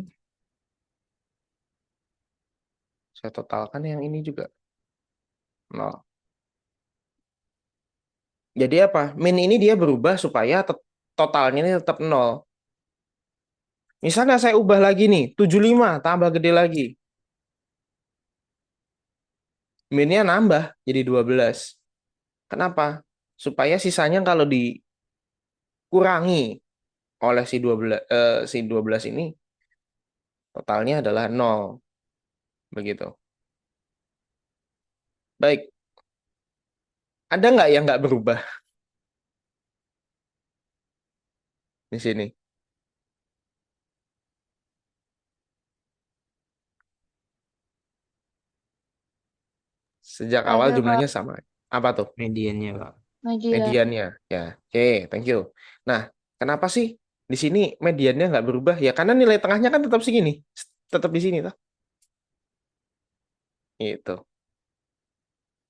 Saya totalkan yang ini juga. Nol. Jadi apa? Min ini dia berubah supaya totalnya ini tetap nol. Misalnya saya ubah lagi nih, 75 tambah gede lagi. Minnya nambah jadi 12. Kenapa? Supaya sisanya kalau dikurangi oleh si 12 ini totalnya adalah nol. Begitu. Baik, ada nggak yang nggak berubah di sini? Sejak awal Ada, Pak. jumlahnya sama. Apa tuh? Mediannya Pak. Median. Mediannya. Ya, oke, thank you. Nah, kenapa sih di sini mediannya nggak berubah? Ya karena nilai tengahnya kan tetap segini. Tetap di sini, toh. Itu.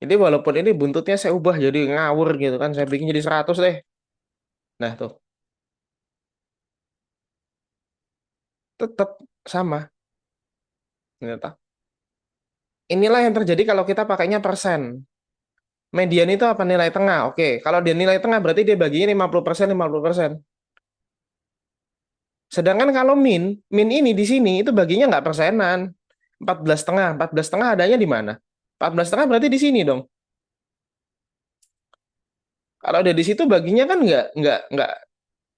Jadi walaupun ini buntutnya saya ubah jadi ngawur gitu kan. Saya bikin jadi 100 deh. Nah, tuh. Tetap sama. Gitu, toh. Inilah yang terjadi kalau kita pakainya persen. Median itu apa? Nilai tengah. Oke, kalau dia nilai tengah berarti dia baginya 50%, 50%. Sedangkan kalau min ini di sini itu baginya nggak persenan. 14,5. 14,5 adanya di mana? 14,5 berarti di sini dong. Kalau ada di situ baginya kan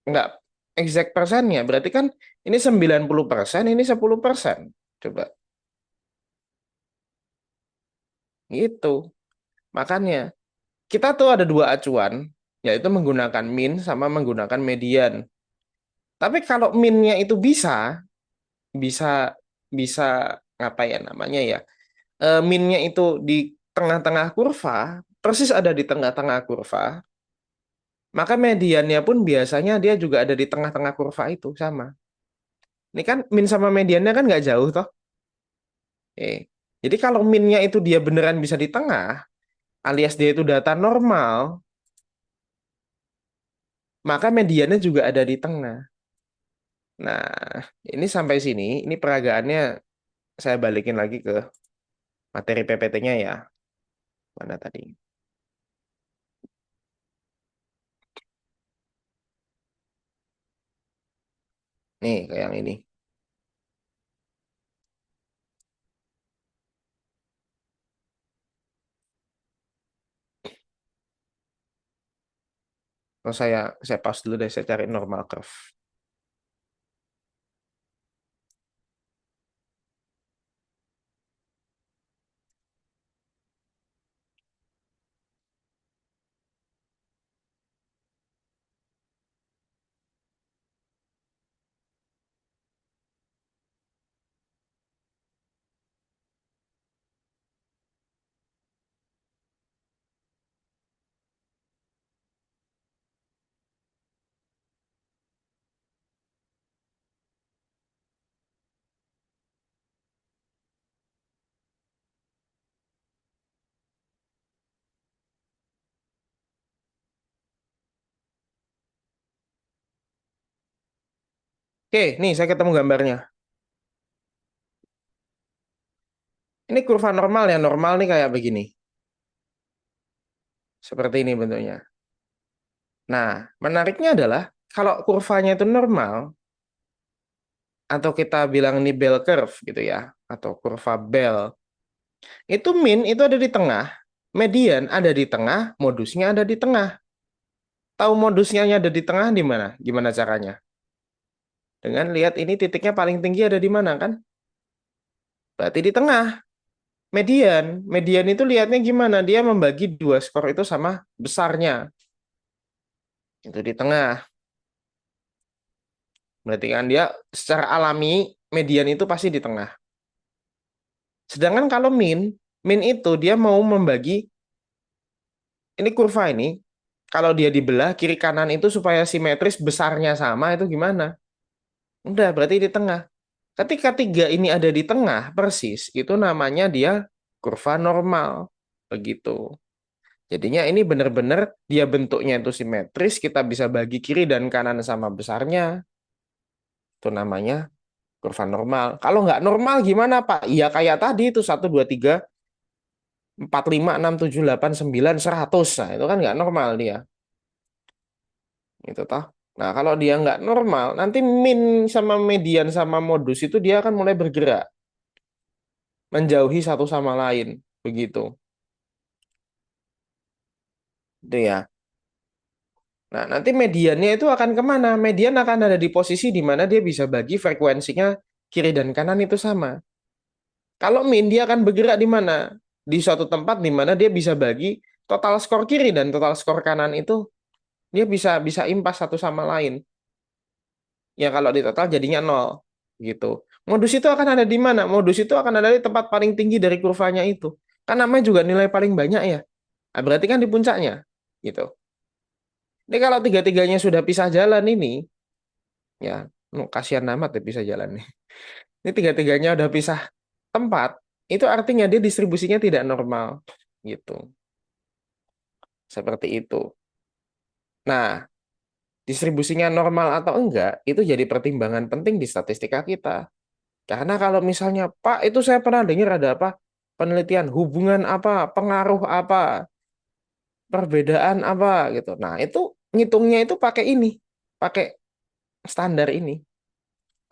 nggak exact persennya. Berarti kan ini 90%, ini 10%. Coba. Gitu. Makanya kita tuh ada dua acuan, yaitu menggunakan min sama menggunakan median. Tapi kalau min-nya itu bisa bisa bisa apa ya namanya ya? Min-nya itu di tengah-tengah kurva, persis ada di tengah-tengah kurva, maka mediannya pun biasanya dia juga ada di tengah-tengah kurva itu sama. Ini kan min sama mediannya kan nggak jauh toh. Jadi kalau min-nya itu dia beneran bisa di tengah, alias dia itu data normal, maka mediannya juga ada di tengah. Nah, ini sampai sini, ini peragaannya saya balikin lagi ke materi PPT-nya ya. Mana tadi? Nih, kayak yang ini. Oh, saya pause dulu deh, saya cari normal curve. Oke, nih saya ketemu gambarnya. Ini kurva normal ya, normal nih kayak begini. Seperti ini bentuknya. Nah, menariknya adalah kalau kurvanya itu normal, atau kita bilang ini bell curve gitu ya, atau kurva bell, itu min itu ada di tengah, median ada di tengah, modusnya ada di tengah. Tahu modusnya ada di tengah di mana? Gimana caranya? Dengan lihat ini titiknya paling tinggi ada di mana kan? Berarti di tengah. Median itu lihatnya gimana? Dia membagi dua skor itu sama besarnya. Itu di tengah. Berarti kan dia secara alami median itu pasti di tengah. Sedangkan kalau min itu dia mau membagi ini kurva ini, kalau dia dibelah kiri kanan itu supaya simetris besarnya sama itu gimana? Udah berarti di tengah. Ketika tiga ini ada di tengah persis, itu namanya dia kurva normal. Begitu. Jadinya ini benar-benar dia bentuknya itu simetris, kita bisa bagi kiri dan kanan sama besarnya. Itu namanya kurva normal. Kalau nggak normal gimana Pak? Iya kayak tadi itu 1, 2, 3, 4, 5, 6, 7, 8, 9, 100. Nah itu kan nggak normal dia. Itu toh. Nah kalau dia nggak normal, nanti min sama median sama modus itu dia akan mulai bergerak. Menjauhi satu sama lain. Begitu. Itu ya. Nah, nanti mediannya itu akan kemana? Median akan ada di posisi di mana dia bisa bagi frekuensinya kiri dan kanan itu sama. Kalau min, dia akan bergerak di mana? Di suatu tempat di mana dia bisa bagi total skor kiri dan total skor kanan itu dia bisa bisa impas satu sama lain. Ya kalau di total jadinya nol gitu. Modus itu akan ada di mana? Modus itu akan ada di tempat paling tinggi dari kurvanya itu. Kan namanya juga nilai paling banyak ya. Nah, berarti kan di puncaknya gitu. Ini kalau tiga-tiganya sudah pisah jalan ini, ya, kasihan amat ya pisah jalan nih. Ini tiga-tiganya udah pisah tempat, itu artinya dia distribusinya tidak normal, gitu. Seperti itu. Nah, distribusinya normal atau enggak, itu jadi pertimbangan penting di statistika kita. Karena kalau misalnya, Pak, itu saya pernah dengar ada apa? Penelitian hubungan apa, pengaruh apa, perbedaan apa, gitu. Nah, itu ngitungnya itu pakai ini, pakai standar ini,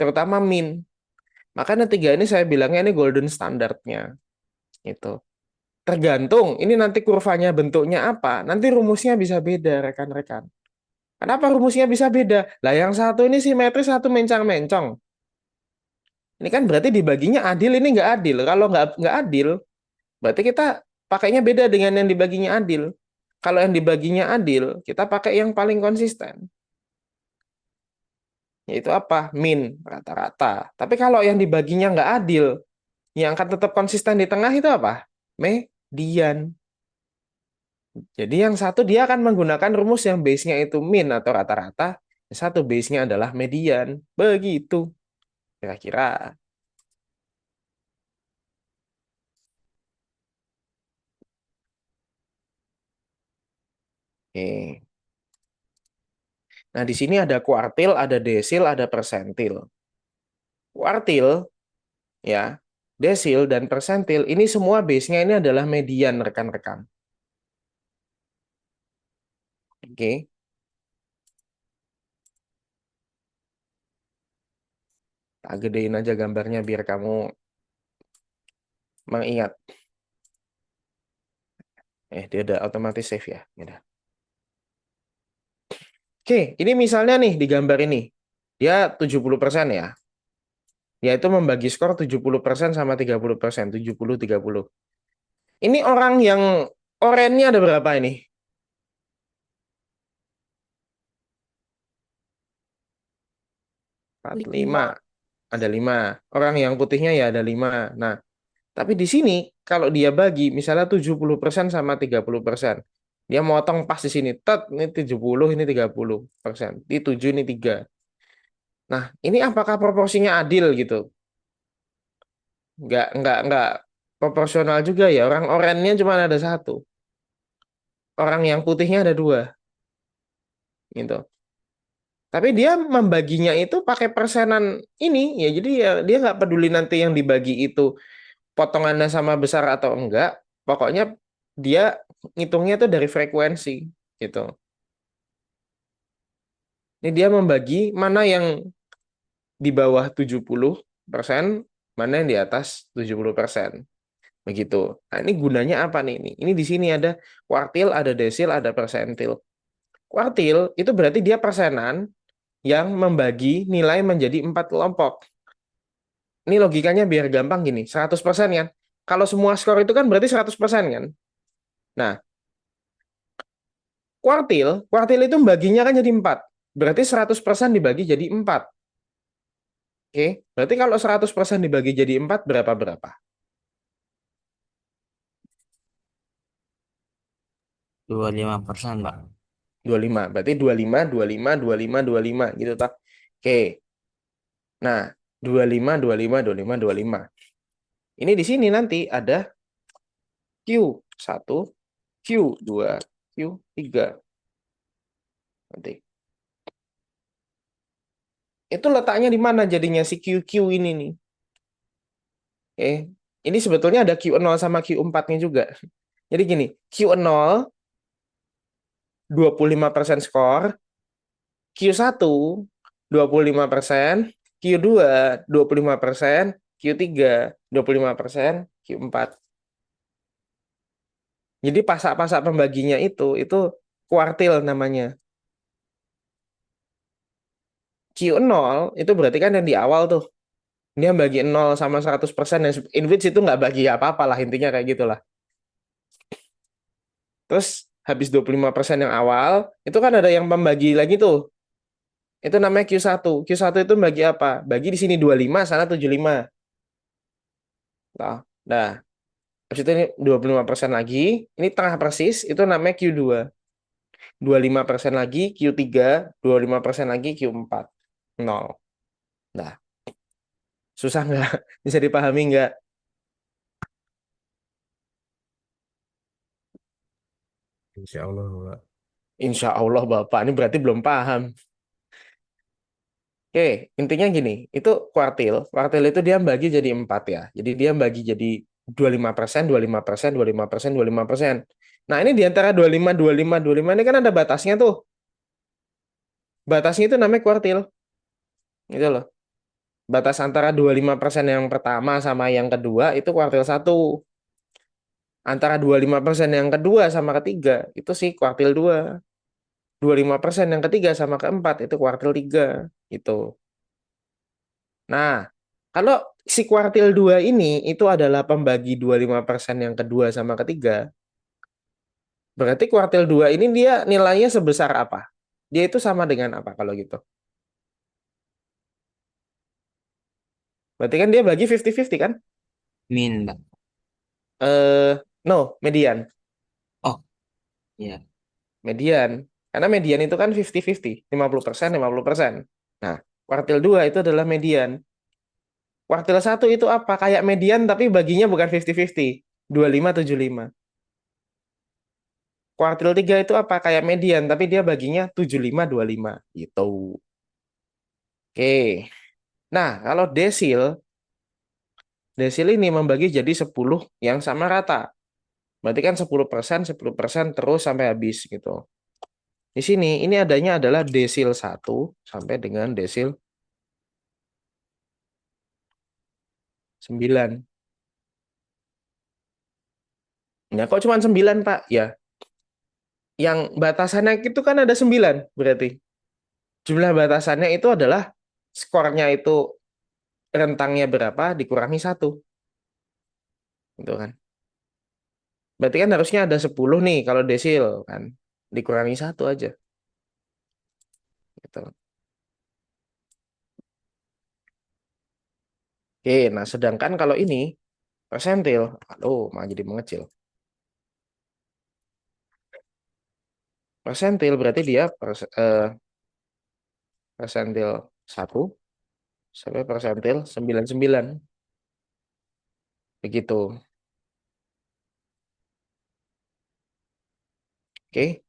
terutama min. Makanya tiga ini saya bilangnya ini golden standardnya. Itu. Tergantung, ini nanti kurvanya bentuknya apa, nanti rumusnya bisa beda, rekan-rekan. Kenapa rumusnya bisa beda? Lah yang satu ini simetris, satu mencang-mencong. Ini kan berarti dibaginya adil, ini nggak adil. Kalau nggak adil, berarti kita pakainya beda dengan yang dibaginya adil. Kalau yang dibaginya adil, kita pakai yang paling konsisten. yaitu apa? Min, rata-rata. Tapi kalau yang dibaginya nggak adil, yang akan tetap konsisten di tengah itu apa? Median. Jadi yang satu dia akan menggunakan rumus yang base-nya itu min atau rata-rata, yang satu base-nya adalah median. Begitu kira-kira. Oke. Nah, di sini ada kuartil, ada desil, ada persentil. Kuartil, ya, desil, dan persentil, ini semua base-nya ini adalah median, rekan-rekan. Oke. Tak gedein aja gambarnya biar kamu mengingat. Dia udah otomatis save ya. Udah. Oke, ini misalnya nih di gambar ini. Dia 70% ya. Yaitu membagi skor 70% sama 30%. 70, 30. Ini orang yang orennya ada berapa ini? 45. Ada 5. Orang yang putihnya ya ada 5. Nah, tapi di sini kalau dia bagi misalnya 70% sama 30%. Dia motong pas di sini. Tet, ini 70, ini 30%. Di 7, ini 3. Nah, ini apakah proporsinya adil gitu? Enggak proporsional juga ya. Orang orennya cuma ada 1. Orang yang putihnya ada 2. Gitu. Tapi dia membaginya itu pakai persenan ini ya. Jadi ya dia nggak peduli nanti yang dibagi itu potongannya sama besar atau enggak. Pokoknya dia ngitungnya itu dari frekuensi gitu. Ini dia membagi mana yang di bawah 70%, mana yang di atas 70%. Begitu. Nah, ini gunanya apa nih? Ini di sini ada kuartil, ada desil, ada persentil. Kuartil itu berarti dia persenan yang membagi nilai menjadi 4 kelompok. Ini logikanya biar gampang gini, 100% kan? Kalau semua skor itu kan berarti 100% kan? Nah, kuartil itu baginya kan jadi 4. Berarti 100% dibagi jadi 4. Oke, berarti kalau 100% dibagi jadi 4, berapa? 25%, Pak. 25. Berarti 25, 25, 25, 25 gitu tak? Oke. Nah, 25, 25, 25, 25. Ini di sini nanti ada Q1, Q2, Q3. Nanti. Itu letaknya di mana jadinya si QQ ini nih? Oke. Ini sebetulnya ada Q0 sama Q4-nya juga. Jadi gini, Q0 25% skor, Q1 25%, Q2 25%, Q3 25%, Q4. Jadi pasak-pasak pembaginya itu kuartil namanya. Q0 itu berarti kan yang di awal tuh. Dia bagi 0 sama 100%, dan in which itu nggak bagi apa-apa lah, intinya kayak gitulah. Terus habis 25% yang awal, itu kan ada yang pembagi lagi tuh. Itu namanya Q1. Q1 itu bagi apa? Bagi di sini 25, sana 75. Nah, habis itu ini 25% lagi, ini tengah persis, itu namanya Q2. 25% lagi Q3, 25% lagi Q4. 0. Nah, susah nggak? Bisa dipahami nggak? Insya Allah, Pak. Insya Allah Bapak, ini berarti belum paham. Oke, intinya gini, itu kuartil. Kuartil itu dia bagi jadi 4 ya. Jadi dia bagi jadi 25%, 25%, 25%, 25%. Nah, ini di antara 25, 25, 25 ini kan ada batasnya tuh. Batasnya itu namanya kuartil. Gitu loh. Batas antara 25% yang pertama sama yang kedua itu kuartil 1. Antara 25% yang kedua sama ketiga itu sih kuartil 2. 25% yang ketiga sama keempat itu kuartil 3. Gitu. Nah, kalau si kuartil 2 ini itu adalah pembagi 25% yang kedua sama ketiga, berarti kuartil 2 ini dia nilainya sebesar apa? Dia itu sama dengan apa kalau gitu? Berarti kan dia bagi 50-50 kan? Min, Mbak. Eh, no, median. Oh, iya. Median. Karena median itu kan 50-50, 50%, 50%. Nah, kuartil 2 itu adalah median. Kuartil 1 itu apa? Kayak median tapi baginya bukan 50-50, 25-75. Kuartil 3 itu apa? Kayak median tapi dia baginya 75-25 gitu. Oke. Nah, kalau desil, desil ini membagi jadi 10 yang sama rata. Berarti kan 10%, 10% terus sampai habis gitu. Di sini ini adanya adalah desil 1 sampai dengan desil 9. Nah, kok cuma 9, Pak? Ya, yang batasannya itu kan ada 9 berarti. Jumlah batasannya itu adalah skornya itu rentangnya berapa dikurangi 1. Gitu kan. Berarti kan harusnya ada 10 nih kalau desil kan. Dikurangi 1 aja. Gitu. Oke, nah sedangkan kalau ini persentil, aduh, malah jadi mengecil. Persentil berarti dia persentil 1 sampai persentil 99. Begitu. Oke,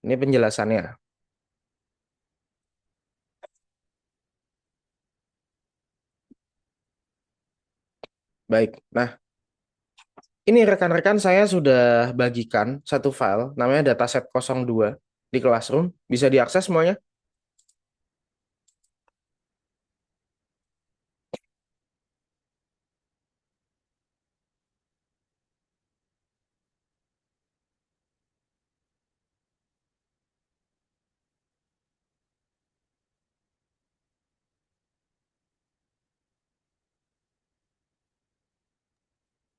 ini penjelasannya. Baik. Nah, ini rekan-rekan saya sudah bagikan satu file namanya dataset 02 di Classroom. Bisa diakses semuanya?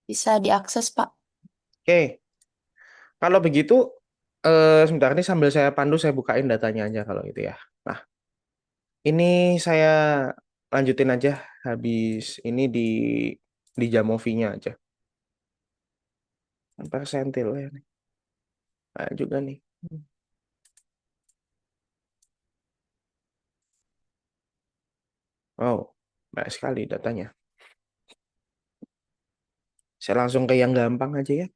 Bisa diakses, Pak. Oke. Kalau begitu, sebentar ini sambil saya pandu, saya bukain datanya aja kalau gitu ya. Nah, ini saya lanjutin aja habis ini di Jamovi-nya aja. Persentil ya nih. Nah, juga nih. Oh, banyak sekali datanya. Saya langsung ke yang gampang aja ya.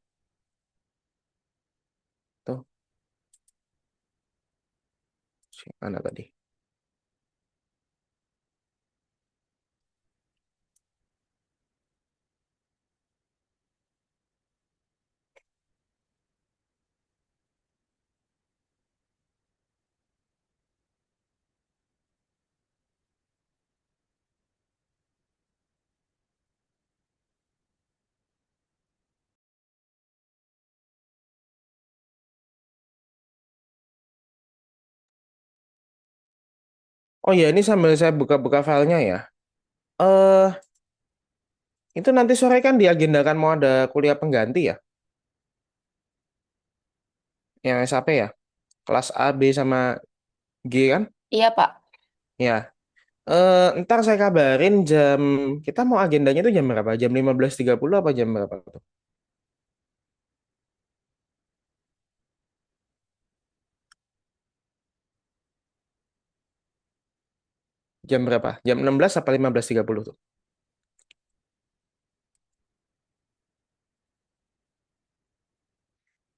Tuh, mana tadi? Oh ya, ini sambil saya buka-buka filenya ya. Eh, itu nanti sore kan diagendakan mau ada kuliah pengganti ya, yang SAP ya, kelas A, B sama G kan? Iya, Pak. Ya. Ntar saya kabarin kita mau agendanya itu jam berapa? Jam 15.30 apa jam berapa tuh? Jam berapa? Jam 16 apa 15.30 tuh?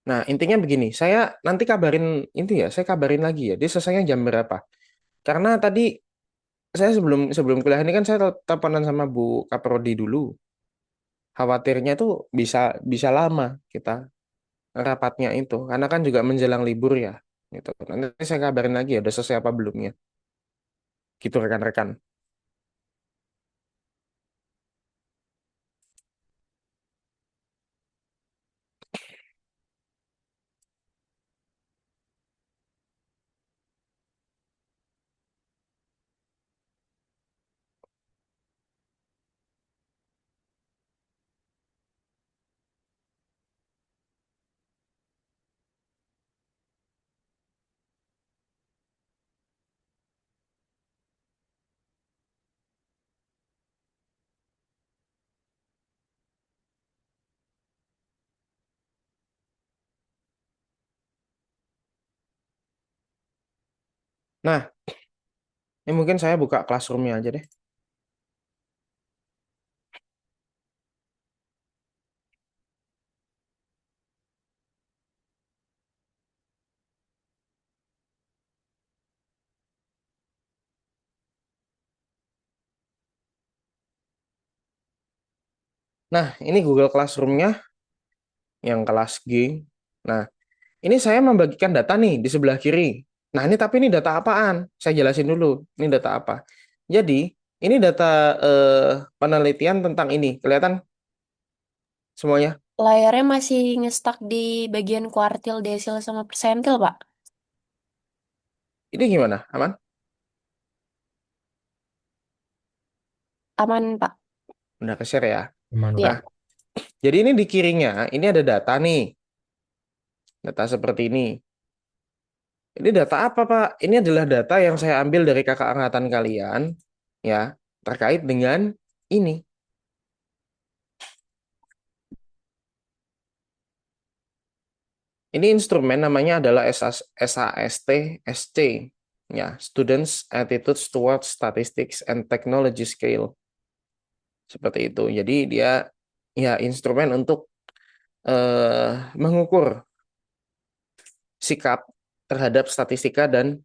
Nah, intinya begini, saya nanti kabarin itu ya, saya kabarin lagi ya, dia selesainya jam berapa. Karena tadi saya sebelum sebelum kuliah ini kan saya teleponan sama Bu Kaprodi dulu. Khawatirnya tuh bisa bisa lama kita rapatnya itu, karena kan juga menjelang libur ya. Gitu. Nanti saya kabarin lagi ya, udah selesai apa belumnya. Gitu rekan-rekan. Nah, ini mungkin saya buka Classroom-nya aja deh. Nah, ini Google Classroom-nya yang kelas G. Nah, ini saya membagikan data nih di sebelah kiri. Nah, ini tapi ini data apaan? Saya jelasin dulu. Ini data apa? Jadi, ini data penelitian tentang ini. Kelihatan semuanya? Layarnya masih ngestak di bagian kuartil, desil, sama persentil, Pak. Ini gimana? Aman? Aman, Pak. Udah ke-share ya. Aman, Iya. Nah, jadi ini di kirinya, ini ada data nih. Data seperti ini. Ini data apa, Pak? Ini adalah data yang saya ambil dari kakak angkatan kalian, ya, terkait dengan ini. Ini instrumen namanya adalah SAST SC, ya, Students Attitudes Towards Statistics and Technology Scale. Seperti itu. Jadi dia ya instrumen untuk mengukur sikap terhadap statistika dan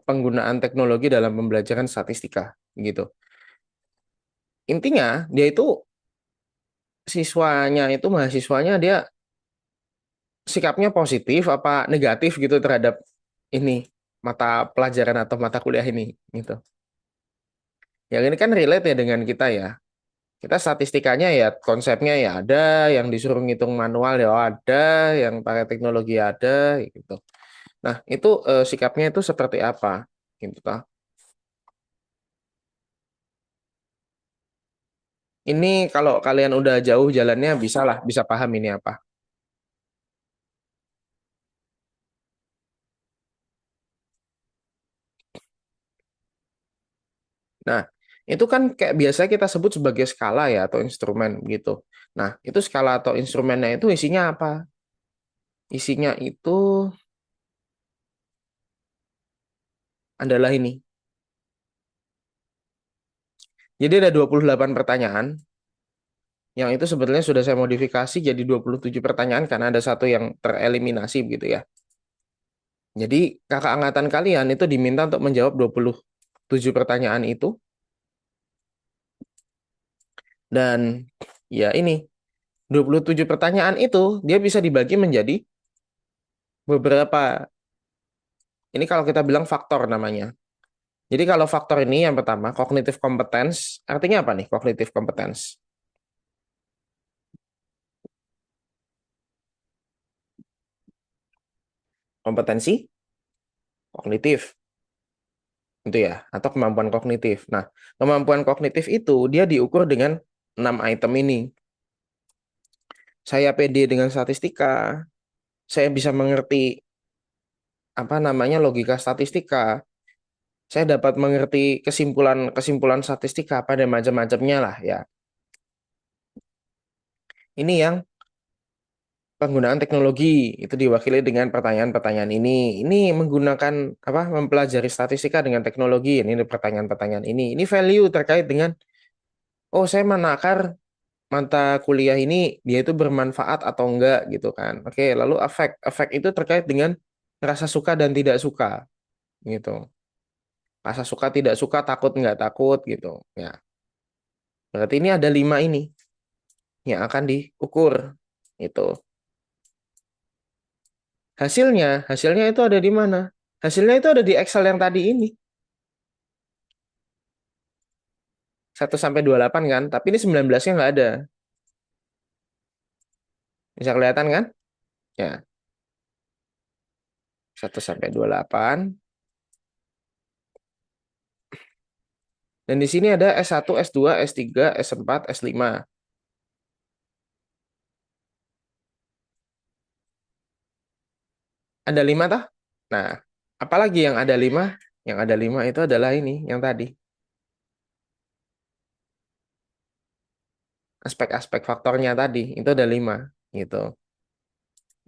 penggunaan teknologi dalam pembelajaran statistika gitu. Intinya dia itu mahasiswanya dia sikapnya positif apa negatif gitu terhadap ini mata pelajaran atau mata kuliah ini gitu. Yang ini kan relate ya dengan kita ya. Kita statistikanya ya konsepnya ya ada, yang disuruh ngitung manual ya ada, yang pakai teknologi ada gitu. Nah, itu sikapnya itu seperti apa gitu toh. Ini kalau kalian udah jauh jalannya bisa paham ini apa. Nah, itu kan kayak biasa kita sebut sebagai skala ya atau instrumen gitu. Nah, itu skala atau instrumennya itu isinya apa? Isinya itu adalah ini. Jadi ada 28 pertanyaan yang itu sebetulnya sudah saya modifikasi jadi 27 pertanyaan karena ada satu yang tereliminasi gitu ya. Jadi kakak angkatan kalian itu diminta untuk menjawab 27 pertanyaan itu dan ya ini 27 pertanyaan itu dia bisa dibagi menjadi beberapa. Ini kalau kita bilang faktor namanya. Jadi kalau faktor ini yang pertama cognitive competence, artinya apa nih cognitive competence? Kompetensi kognitif itu ya atau kemampuan kognitif. Nah, kemampuan kognitif itu dia diukur dengan 6 item ini. Saya pede dengan statistika, saya bisa mengerti apa namanya logika statistika, saya dapat mengerti kesimpulan statistika pada macam-macamnya lah ya. Ini yang penggunaan teknologi itu diwakili dengan pertanyaan-pertanyaan ini. Ini menggunakan apa? Mempelajari statistika dengan teknologi. Ini pertanyaan-pertanyaan ini. Ini value terkait dengan oh saya menakar mata kuliah ini dia itu bermanfaat atau enggak gitu kan. Oke, lalu efek itu terkait dengan rasa suka dan tidak suka gitu. Rasa suka tidak suka, takut enggak takut gitu. Ya, berarti ini ada 5 ini yang akan diukur itu. Hasilnya itu ada di mana? Hasilnya itu ada di Excel yang tadi ini. 1 sampai 28 kan, tapi ini 19-nya nggak ada. Bisa kelihatan kan? Ya, 1 sampai 28. Dan di sini ada S1, S2, S3, S4, S5. Ada 5 toh? Nah, apalagi yang ada 5? Yang ada 5 itu adalah ini, yang tadi. Aspek-aspek faktornya tadi, itu ada 5. Gitu.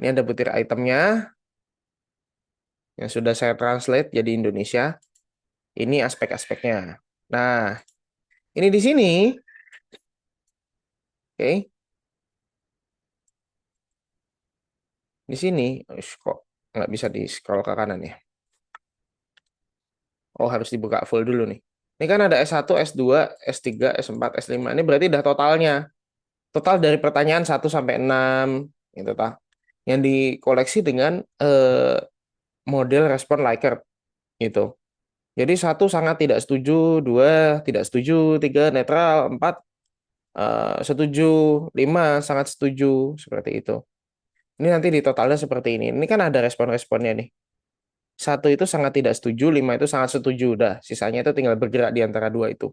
Ini ada butir itemnya. yang sudah saya translate jadi Indonesia. Ini aspek-aspeknya. Nah, ini di sini, oke, di sini, kok nggak bisa di scroll ke kanan ya? Oh, harus dibuka full dulu nih. Ini kan ada S1, S2, S3, S4, S5. Ini berarti udah totalnya. Total dari pertanyaan 1 sampai 6, gitu tak? Yang dikoleksi dengan model respon Likert, gitu. Jadi 1 sangat tidak setuju, 2 tidak setuju, 3 netral, 4 setuju, 5 sangat setuju, seperti itu. Ini nanti di totalnya seperti ini. Ini kan ada respon-responnya nih. 1 itu sangat tidak setuju, 5 itu sangat setuju. Udah, sisanya itu tinggal bergerak di antara 2 itu.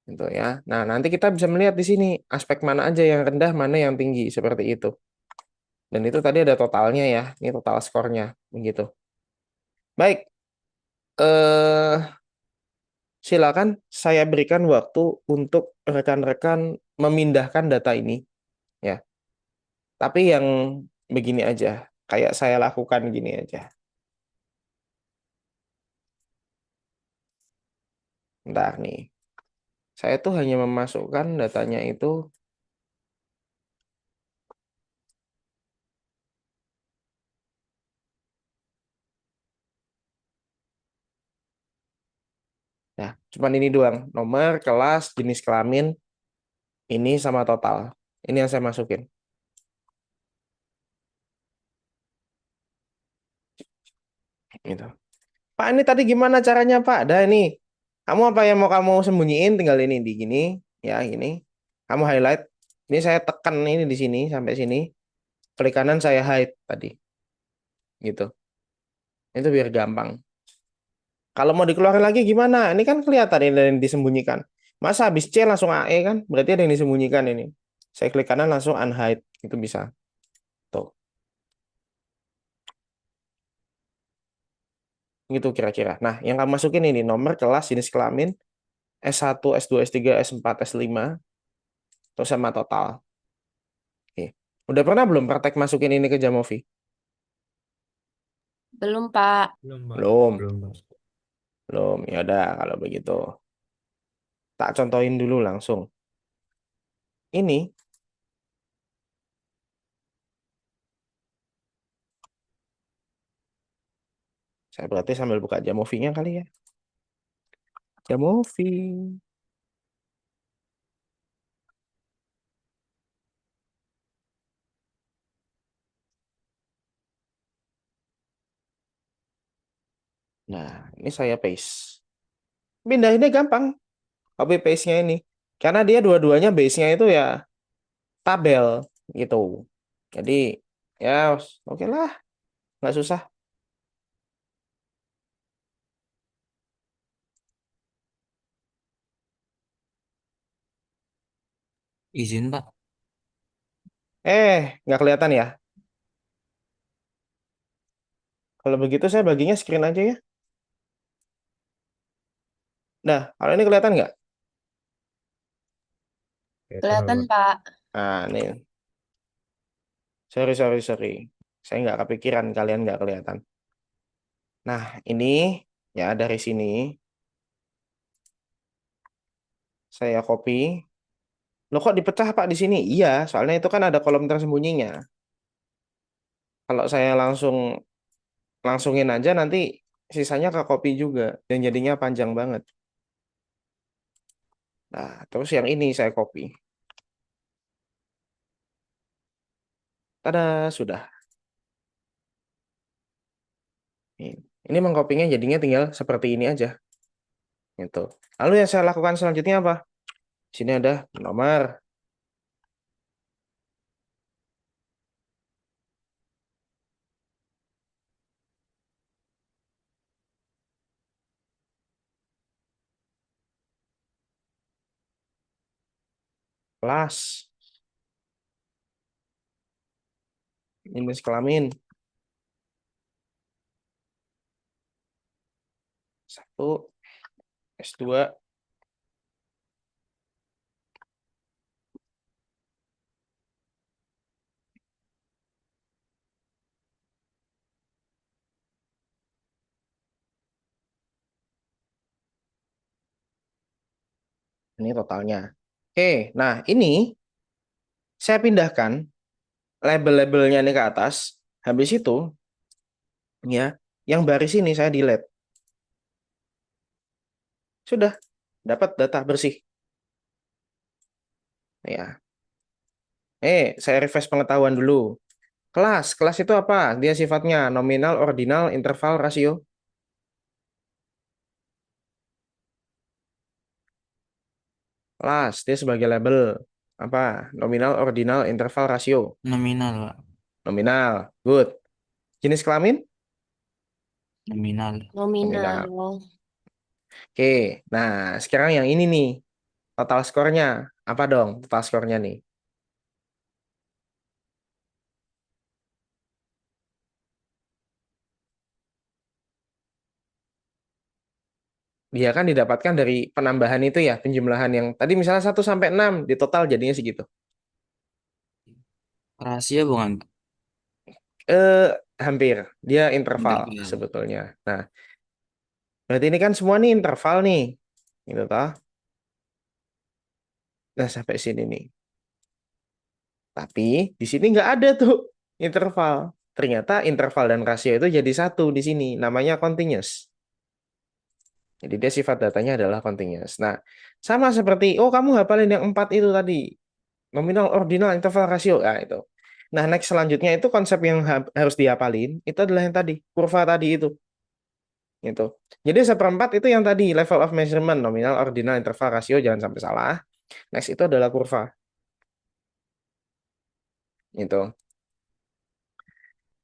Gitu ya. Nah, nanti kita bisa melihat di sini aspek mana aja yang rendah, mana yang tinggi, seperti itu. Dan itu tadi ada totalnya ya. Ini total skornya, begitu. Baik, silakan saya berikan waktu untuk rekan-rekan memindahkan data ini, ya. Tapi yang begini aja, kayak saya lakukan gini aja. Bentar nih. Saya tuh hanya memasukkan datanya itu. Nah, cuman ini doang. Nomor, kelas, jenis kelamin, ini sama total. Ini yang saya masukin. Gitu. Pak, ini tadi gimana caranya, Pak? Ada ini. Kamu apa yang mau kamu sembunyiin? Tinggal ini di gini, ya gini. Kamu highlight. Ini saya tekan ini di sini sampai sini. Klik kanan saya hide tadi. Gitu. Itu biar gampang. Kalau mau dikeluarin lagi gimana? Ini kan kelihatan ini yang disembunyikan. Masa habis C langsung AE kan? Berarti ada yang disembunyikan ini. Saya klik kanan langsung unhide. Itu bisa. Tuh. Gitu kira-kira. Nah, yang kamu masukin ini nomor, kelas, jenis kelamin, S1, S2, S3, S4, S5, terus sama total. Oke. Udah pernah belum praktek masukin ini ke Jamovi? Belum, Pak. Belum, Pak. Belum. Belum, Pak. Belum. Ya udah kalau begitu. Tak contohin dulu langsung. Ini saya berarti sambil buka Jamovi-nya kali ya. Jamovi. Nah, ini saya paste. Pindahinnya gampang. Copy paste-nya ini. Karena dia dua-duanya base-nya itu ya tabel gitu. Jadi ya oke lah, nggak susah. Izin, Pak. Nggak kelihatan ya. Kalau begitu saya baginya screen aja ya. Nah, kalau ini kelihatan nggak? Kelihatan, Kelihatan, Pak. Pak. Nah, nih. Sorry. Saya nggak kepikiran kalian nggak kelihatan. Nah, ini ya dari sini saya copy. Loh kok dipecah Pak di sini? Iya, soalnya itu kan ada kolom tersembunyinya. Kalau saya langsungin aja nanti sisanya ke copy juga dan jadinya panjang banget. Nah, terus yang ini saya copy. Tada, sudah. Ini mengkopinya jadinya tinggal seperti ini aja. Gitu. Lalu yang saya lakukan selanjutnya apa? Sini ada nomor, kelas, jenis kelamin. 1, S2, Ini totalnya. Oke, nah ini saya pindahkan label-labelnya ini ke atas. Habis itu, ya, yang baris ini saya delete. Sudah, dapat data bersih. Ya, saya refresh pengetahuan dulu. Kelas itu apa? Dia sifatnya nominal, ordinal, interval, rasio. Kelas, dia sebagai label. Apa? Nominal, ordinal, interval, rasio. Nominal, Pak. Nominal, good. Jenis kelamin? Nominal. Nominal. Nominal. Oke, nah sekarang yang ini nih. Total skornya. Apa dong total skornya nih? Dia kan didapatkan dari penambahan itu ya, penjumlahan yang tadi misalnya 1 sampai 6 di total jadinya segitu. Rahasia bukan, Pak? Eh, hampir. Dia interval Interval. sebetulnya. Nah, berarti ini kan semua nih interval nih. Gitu toh. Nah, sampai sini nih. Tapi di sini nggak ada tuh interval. Ternyata interval dan rasio itu jadi satu di sini. Namanya continuous. Jadi dia sifat datanya adalah continuous. Nah, sama seperti, oh kamu hafalin yang 4 itu tadi. Nominal, ordinal, interval, rasio. Nah, itu. Nah, next selanjutnya itu konsep yang harus dihafalin. Itu adalah yang tadi. Kurva tadi itu. Gitu. Jadi seperempat itu yang tadi. Level of measurement. Nominal, ordinal, interval, rasio. Jangan sampai salah. Next itu adalah kurva. Gitu.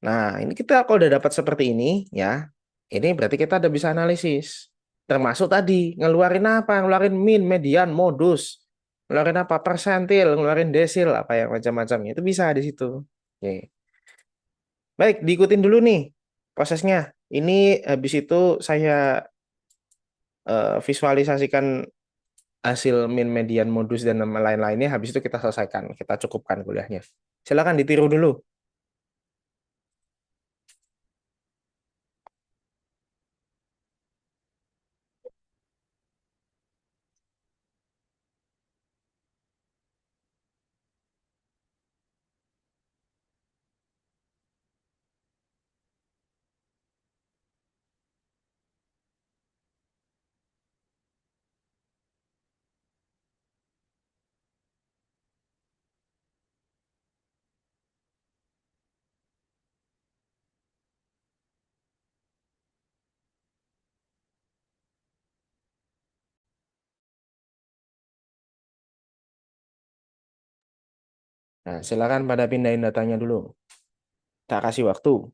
Nah, ini kita kalau udah dapat seperti ini, ya. Ini berarti kita udah bisa analisis. Termasuk tadi, ngeluarin apa? Ngeluarin min, median, modus. Ngeluarin apa? Persentil, ngeluarin desil, apa yang macam-macamnya. Itu bisa di situ. Oke. Baik, diikutin dulu nih prosesnya. Ini habis itu saya visualisasikan hasil min, median, modus, dan lain-lainnya. Habis itu kita selesaikan. Kita cukupkan kuliahnya. Silakan ditiru dulu. Nah, silakan pada pindahin datanya dulu. Tak kasih waktu.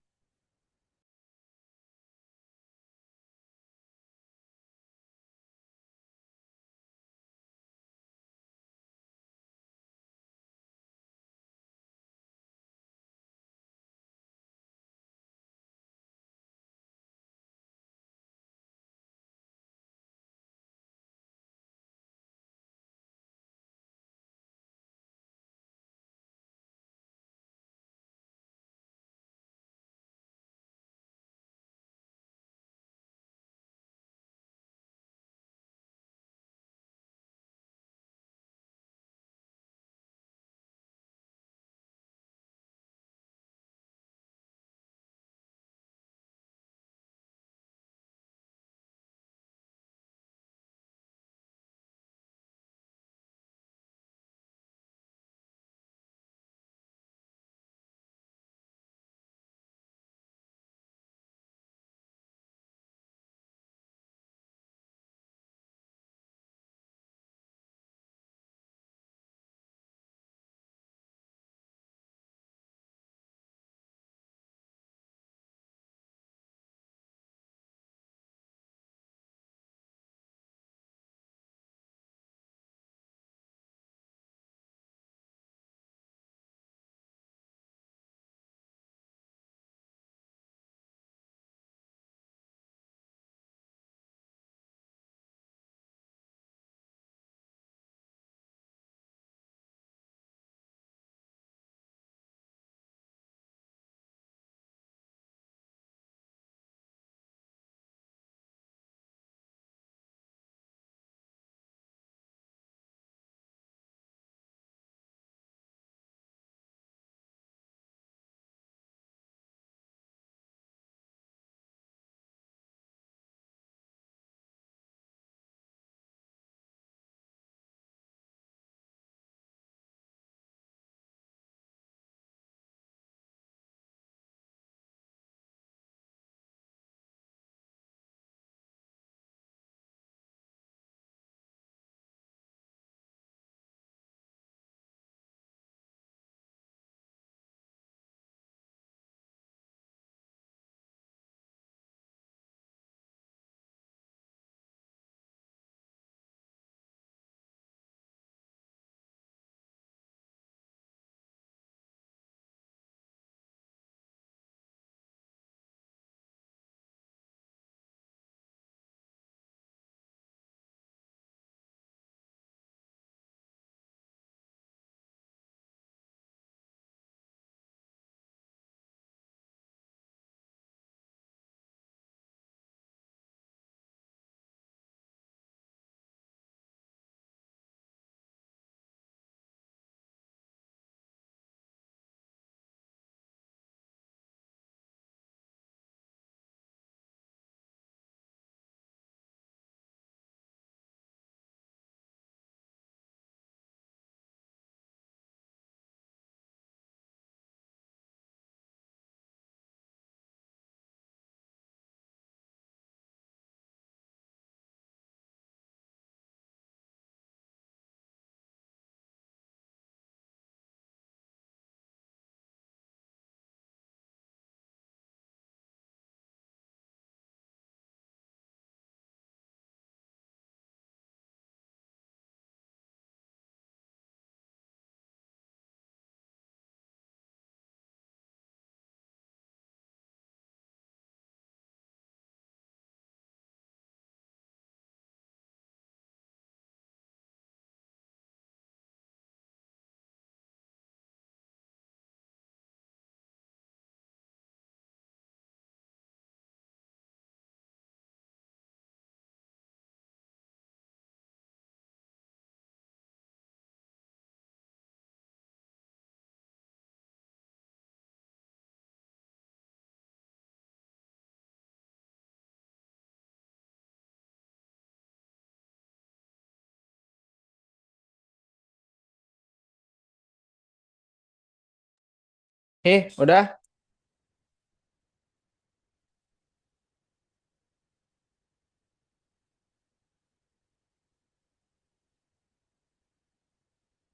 Udah?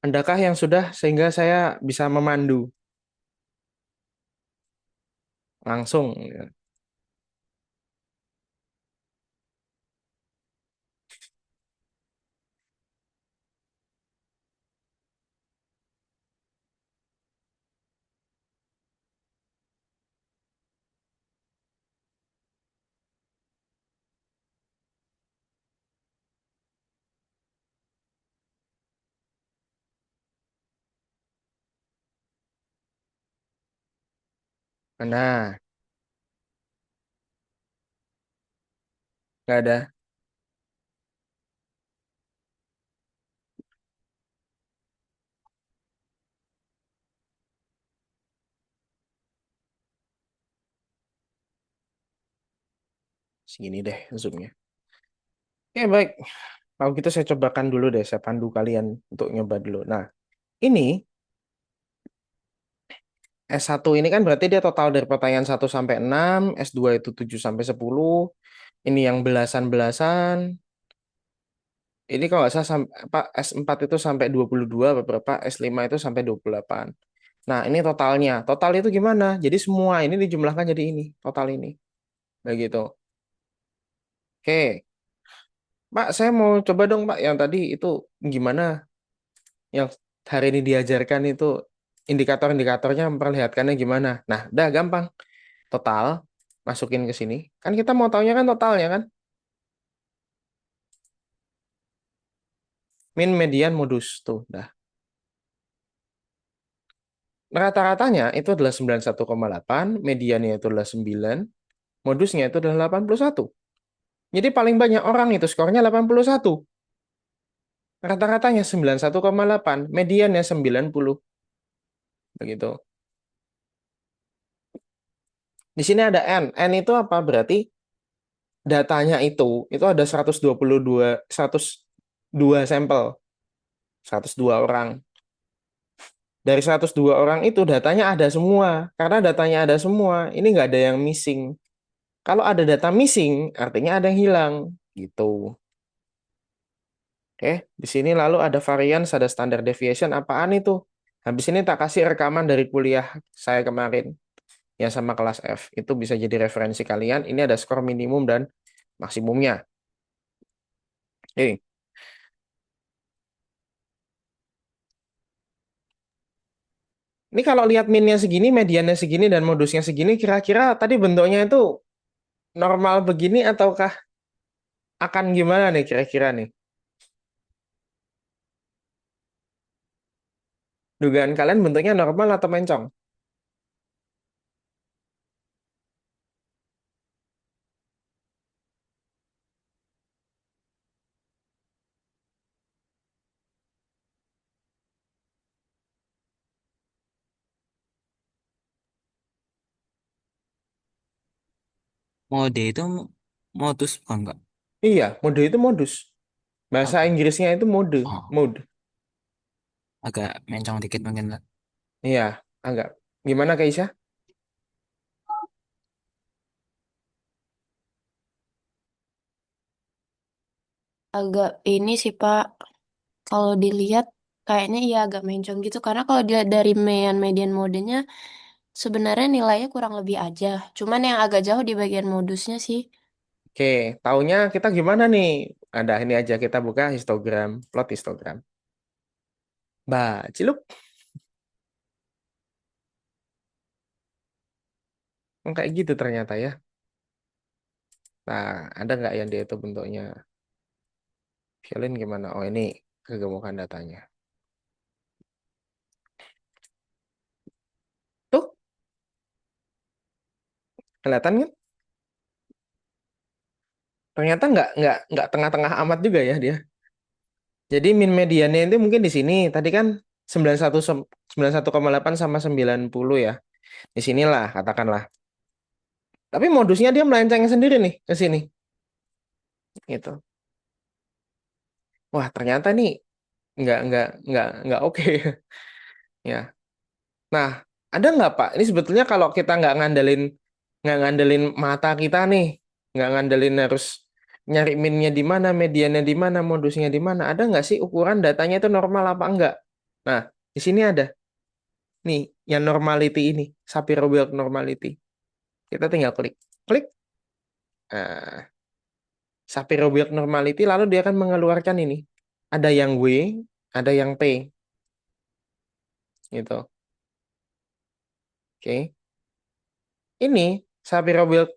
Adakah yang sudah sehingga saya bisa memandu langsung? Nah, nggak ada. Segini deh zoomnya. Oke, baik. Kalau gitu saya cobakan dulu deh, saya pandu kalian untuk nyoba dulu. Nah, ini S1 ini kan berarti dia total dari pertanyaan 1 sampai 6, S2 itu 7 sampai 10. Ini yang belasan-belasan. Ini kalau nggak salah apa, S4 itu sampai 22 beberapa, S5 itu sampai 28. Nah, ini totalnya. Total itu gimana? Jadi semua ini dijumlahkan jadi ini, total ini. Begitu. Oke. Pak, saya mau coba dong, Pak, yang tadi itu gimana? Yang hari ini diajarkan itu indikator-indikatornya memperlihatkannya gimana? Nah, udah gampang. Total, masukin ke sini. Kan kita mau taunya kan totalnya kan? Min, median, modus. Tuh, dah. Rata-ratanya itu adalah 91,8, mediannya itu adalah 9, modusnya itu adalah 81. Jadi paling banyak orang itu skornya 81. Rata-ratanya 91,8, mediannya 90. Begitu. Di sini ada N. N itu apa? Berarti datanya itu ada 102 sampel. 102 orang. Dari 102 orang itu datanya ada semua. Karena datanya ada semua, ini nggak ada yang missing. Kalau ada data missing, artinya ada yang hilang. Gitu. Oke, di sini lalu ada variance, ada standard deviation. Apaan itu? Habis ini tak kasih rekaman dari kuliah saya kemarin. Yang sama kelas F. Itu bisa jadi referensi kalian. Ini ada skor minimum dan maksimumnya. Oke. Ini kalau lihat minnya segini, mediannya segini, dan modusnya segini, kira-kira tadi bentuknya itu normal begini ataukah akan gimana nih kira-kira nih? Dugaan kalian bentuknya normal atau mencong? Mode itu modus bukan nggak? Iya, mode itu modus. Bahasa Apa? Inggrisnya itu mode. Oh, Mode. agak mencong dikit mungkin lah. Iya, agak. Gimana Kaisya? Agak ini sih Pak, kalau dilihat kayaknya ya agak mencong gitu. Karena kalau dilihat dari median modenya, sebenarnya nilainya kurang lebih aja. Cuman yang agak jauh di bagian modusnya sih. Oke, taunya kita gimana nih? Ada ini aja kita buka histogram, plot histogram. Bah, ciluk. Oh, kayak gitu ternyata ya. Nah, ada nggak yang dia itu bentuknya? Violin gimana? Oh, ini kegemukan datanya. Tuh, kelihatan kan? Ternyata nggak tengah-tengah amat juga ya dia. Jadi min mediannya itu mungkin di sini. Tadi kan 91,8 sama 90 ya. Di sinilah katakanlah. Tapi modusnya dia melenceng sendiri nih ke sini. Gitu. Wah, ternyata nih nggak oke. Ya. Nah, Ada nggak Pak? Ini sebetulnya kalau kita nggak ngandelin mata kita nih, nggak ngandelin harus nyari minnya di mana, mediannya di mana, modusnya di mana. Ada nggak sih ukuran datanya itu normal apa enggak? Nah, di sini ada nih yang normality ini, Shapiro-Wilk normality. Kita tinggal klik, klik. Nah, Shapiro-Wilk normality lalu dia akan mengeluarkan ini. Ada yang W, ada yang P, gitu. Oke. Ini Shapiro-Wilk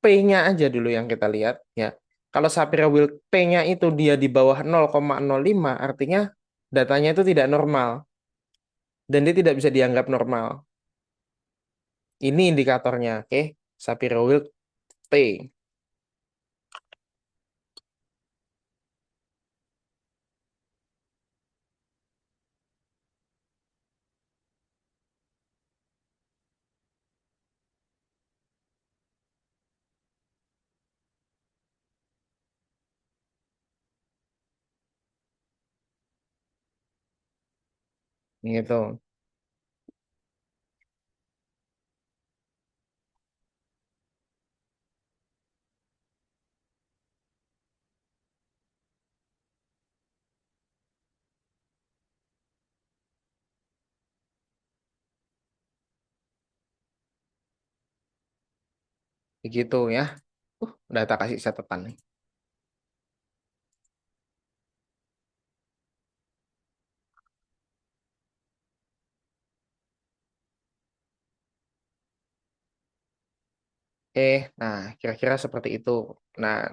P-nya aja dulu yang kita lihat ya. Kalau Shapiro-Wilk P-nya itu dia di bawah 0,05 artinya datanya itu tidak normal dan dia tidak bisa dianggap normal. Ini indikatornya, oke? Shapiro-Wilk P gitu. Begitu ya. Udah tak kasih catatan nih. Nah kira-kira seperti itu. Nah,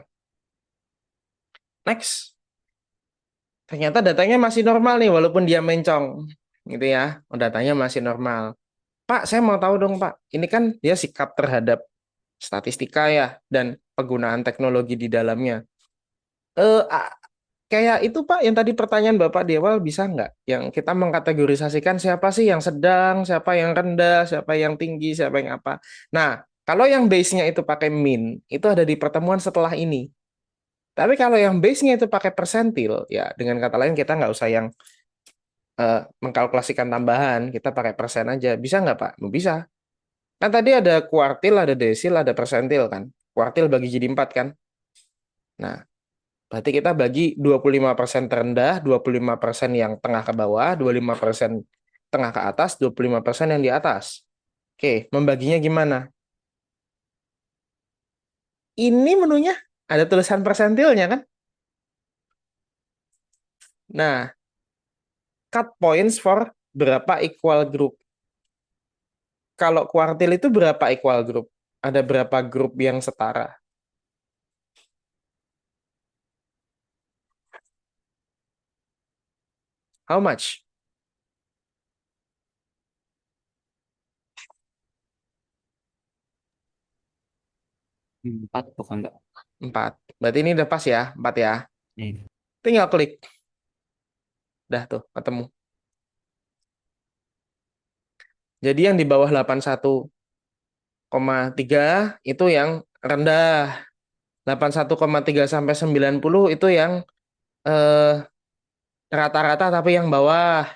next. Ternyata datanya masih normal nih walaupun dia mencong. Gitu ya. Datanya masih normal. Pak, saya mau tahu dong, Pak. Ini kan dia sikap terhadap statistika ya dan penggunaan teknologi di dalamnya. Eh, a- Kayak itu Pak, yang tadi pertanyaan Bapak di awal bisa nggak? Yang kita mengkategorisasikan siapa sih yang sedang, siapa yang rendah, siapa yang tinggi, siapa yang apa. Nah, kalau yang base-nya itu pakai min, itu ada di pertemuan setelah ini. Tapi kalau yang base-nya itu pakai persentil, ya dengan kata lain kita nggak usah yang mengkalkulasikan tambahan, kita pakai persen aja. Bisa nggak Pak? Bisa. Kan tadi ada kuartil, ada desil, ada persentil kan. Kuartil bagi jadi 4 kan. Nah, berarti kita bagi 25% terendah, 25% yang tengah ke bawah, 25% tengah ke atas, 25% yang di atas. Oke, membaginya gimana? Ini menunya ada tulisan persentilnya kan? Nah, cut points for berapa equal group. Kalau kuartil itu berapa equal group? Ada berapa grup yang setara? How much? 4 bukan enggak? 4. Berarti ini udah pas ya, 4 ya. Iya. Tinggal klik. Dah tuh, ketemu. Jadi yang di bawah 81,3 itu yang rendah. 81,3 sampai 90 itu yang eh, rata-rata tapi yang bawah.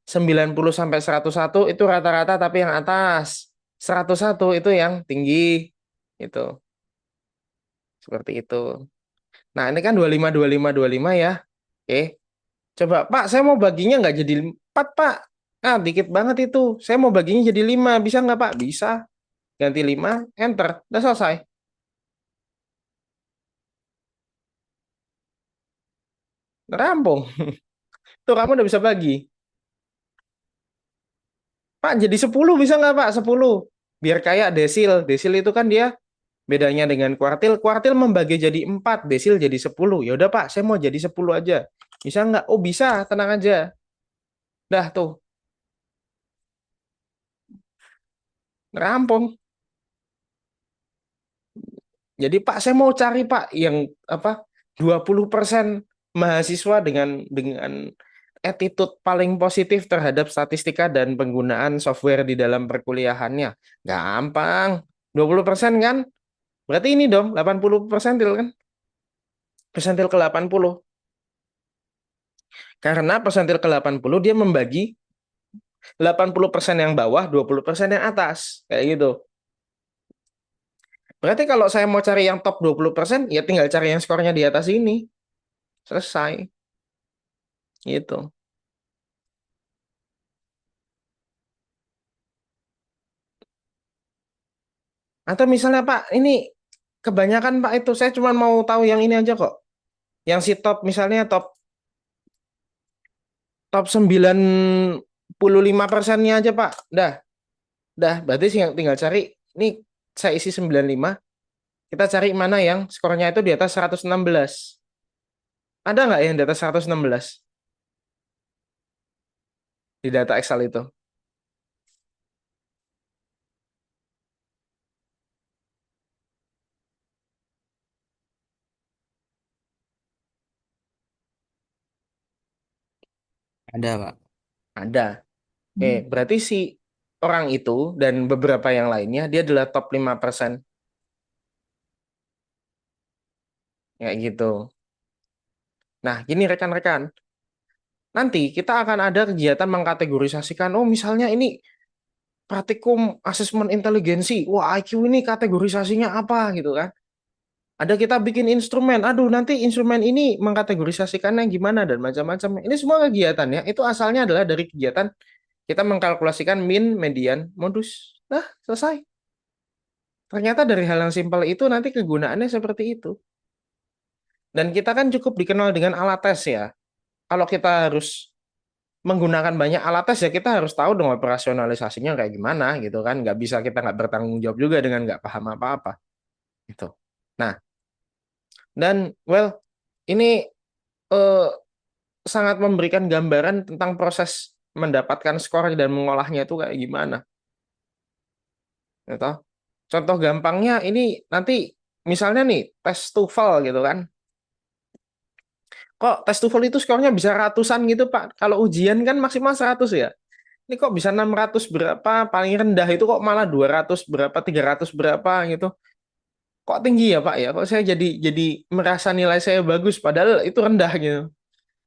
90 sampai 101 itu rata-rata tapi yang atas. 101 itu yang tinggi. Itu. Seperti itu. Nah, ini kan 25 25 25 ya. Oke. Coba, Pak, saya mau baginya nggak jadi 4, Pak. Ah, dikit banget itu. Saya mau baginya jadi 5. Bisa nggak, Pak? Bisa. Ganti 5, enter. Udah selesai. Rampung. Tuh, kamu udah bisa bagi. Pak, jadi 10 bisa nggak, Pak? 10. Biar kayak desil. Desil itu kan dia bedanya dengan kuartil. Kuartil membagi jadi 4, desil jadi 10. Ya udah, Pak, saya mau jadi 10 aja. Bisa nggak? Oh, bisa. Tenang aja. Dah, tuh. Rampung. Jadi Pak, saya mau cari Pak yang apa 20% mahasiswa dengan attitude paling positif terhadap statistika dan penggunaan software di dalam perkuliahannya. Gampang. 20% kan? Berarti ini dong 80 persentil kan? Persentil ke 80. Karena persentil ke 80 dia membagi 80% yang bawah, 20% yang atas. Kayak gitu. Berarti kalau saya mau cari yang top 20%, ya tinggal cari yang skornya di atas ini. Selesai. Gitu. Atau misalnya Pak, ini kebanyakan Pak itu, saya cuma mau tahu yang ini aja kok. Yang si top, misalnya top 95%-nya aja Pak. Dah, berarti tinggal cari, ini saya isi 95, kita cari mana yang skornya itu di atas 116. Ada nggak yang di atas 116 di data Excel itu? Ada, Pak. Ada. Berarti si orang itu dan beberapa yang lainnya, dia adalah top 5%. Kayak gitu. Nah, gini rekan-rekan. Nanti kita akan ada kegiatan mengkategorisasikan, oh misalnya ini praktikum asesmen inteligensi. Wah, IQ ini kategorisasinya apa gitu kan. Ada kita bikin instrumen. Aduh, nanti instrumen ini mengkategorisasikannya gimana dan macam-macam. Ini semua kegiatan ya. Itu asalnya adalah dari kegiatan kita mengkalkulasikan min, median, modus. Nah, selesai. Ternyata dari hal yang simpel itu nanti kegunaannya seperti itu. Dan kita kan cukup dikenal dengan alat tes ya. Kalau kita harus menggunakan banyak alat tes ya kita harus tahu dong operasionalisasinya kayak gimana gitu kan. Nggak bisa kita nggak bertanggung jawab juga dengan nggak paham apa-apa. Gitu. Nah, dan well, ini eh, sangat memberikan gambaran tentang proses mendapatkan skor dan mengolahnya itu kayak gimana. Gitu. Contoh gampangnya ini nanti misalnya nih tes TOEFL gitu kan. Kok tes TOEFL itu skornya bisa ratusan gitu Pak? Kalau ujian kan maksimal 100 ya. Ini kok bisa 600 berapa, paling rendah itu kok malah 200 berapa, 300 berapa gitu. Kok tinggi ya Pak ya? Kok saya jadi merasa nilai saya bagus padahal itu rendah gitu.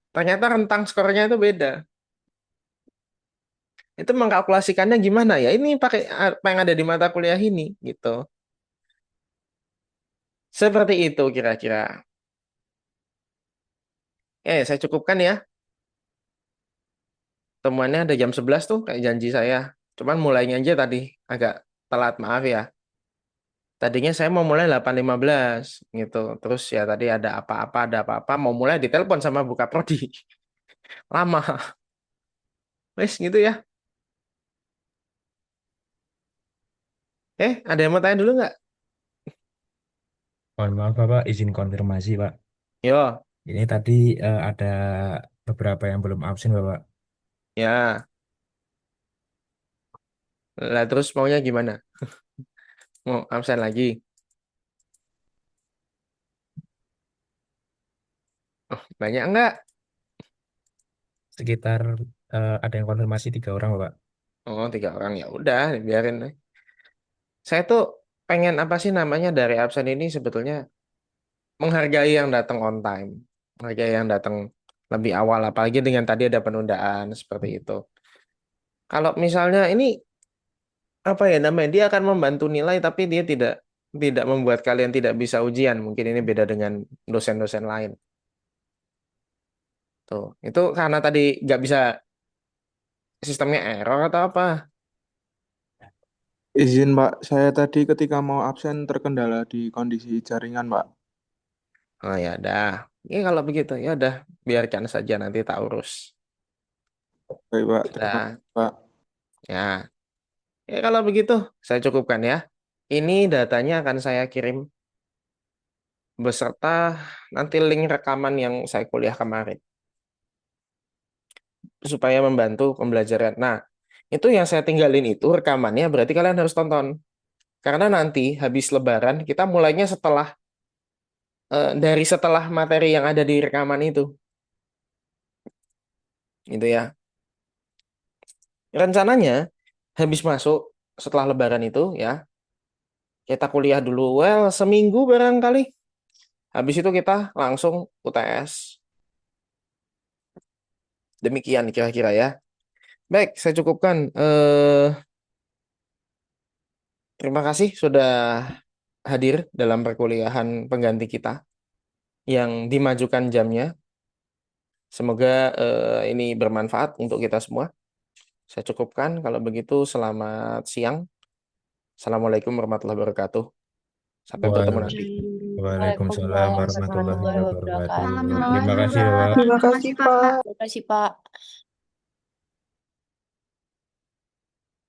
Ternyata rentang skornya itu beda. Itu mengkalkulasikannya gimana ya? Ini pakai apa yang ada di mata kuliah ini gitu. Seperti itu kira-kira. Saya cukupkan ya. Temuannya ada jam 11 tuh kayak janji saya. Cuman mulainya aja tadi agak telat, maaf ya. Tadinya saya mau mulai 8.15 gitu. Terus ya tadi ada apa-apa, mau mulai ditelepon sama buka prodi. Lama. Wes gitu ya. Ada yang mau tanya dulu nggak? Mohon maaf Bapak, izin konfirmasi Pak. Yo, Ini tadi ada beberapa yang belum absen Bapak. ya. Lah terus maunya gimana? Mau absen lagi? Oh, banyak nggak? Sekitar ada yang konfirmasi 3 orang Bapak. Oh, 3 orang ya udah, biarin. Saya tuh pengen apa sih namanya dari absen ini sebetulnya menghargai yang datang on time, menghargai yang datang lebih awal, apalagi dengan tadi ada penundaan seperti itu. Kalau misalnya ini apa ya namanya, dia akan membantu nilai, tapi dia tidak tidak membuat kalian tidak bisa ujian. Mungkin ini beda dengan dosen-dosen lain. Tuh, itu karena tadi nggak bisa sistemnya error atau apa? Izin Pak, saya tadi ketika mau absen terkendala di kondisi jaringan Pak. Oh ya dah. Ini kalau begitu ya udah biarkan saja nanti tak urus. Baik Pak, terima Dah, kasih Pak. ya. Kalau begitu saya cukupkan ya. Ini datanya akan saya kirim beserta nanti link rekaman yang saya kuliah kemarin supaya membantu pembelajaran. Nah, itu yang saya tinggalin itu rekamannya berarti kalian harus tonton. Karena nanti habis Lebaran kita mulainya dari setelah materi yang ada di rekaman itu. Gitu ya. Rencananya habis masuk setelah Lebaran itu ya, kita kuliah dulu seminggu barangkali. Habis itu kita langsung UTS. Demikian kira-kira ya. Baik, saya cukupkan. Terima kasih sudah hadir dalam perkuliahan pengganti kita yang dimajukan jamnya. Semoga ini bermanfaat untuk kita semua. Saya cukupkan. Kalau begitu, selamat siang. Assalamualaikum warahmatullahi wabarakatuh. Sampai bertemu nanti. Waalaikumsalam Waalaikumsalam warahmatullahi warahmatullahi wabarakatuh. wabarakatuh. Terima kasih, Pak. Terima kasih, Pak. Terima kasih, Pak.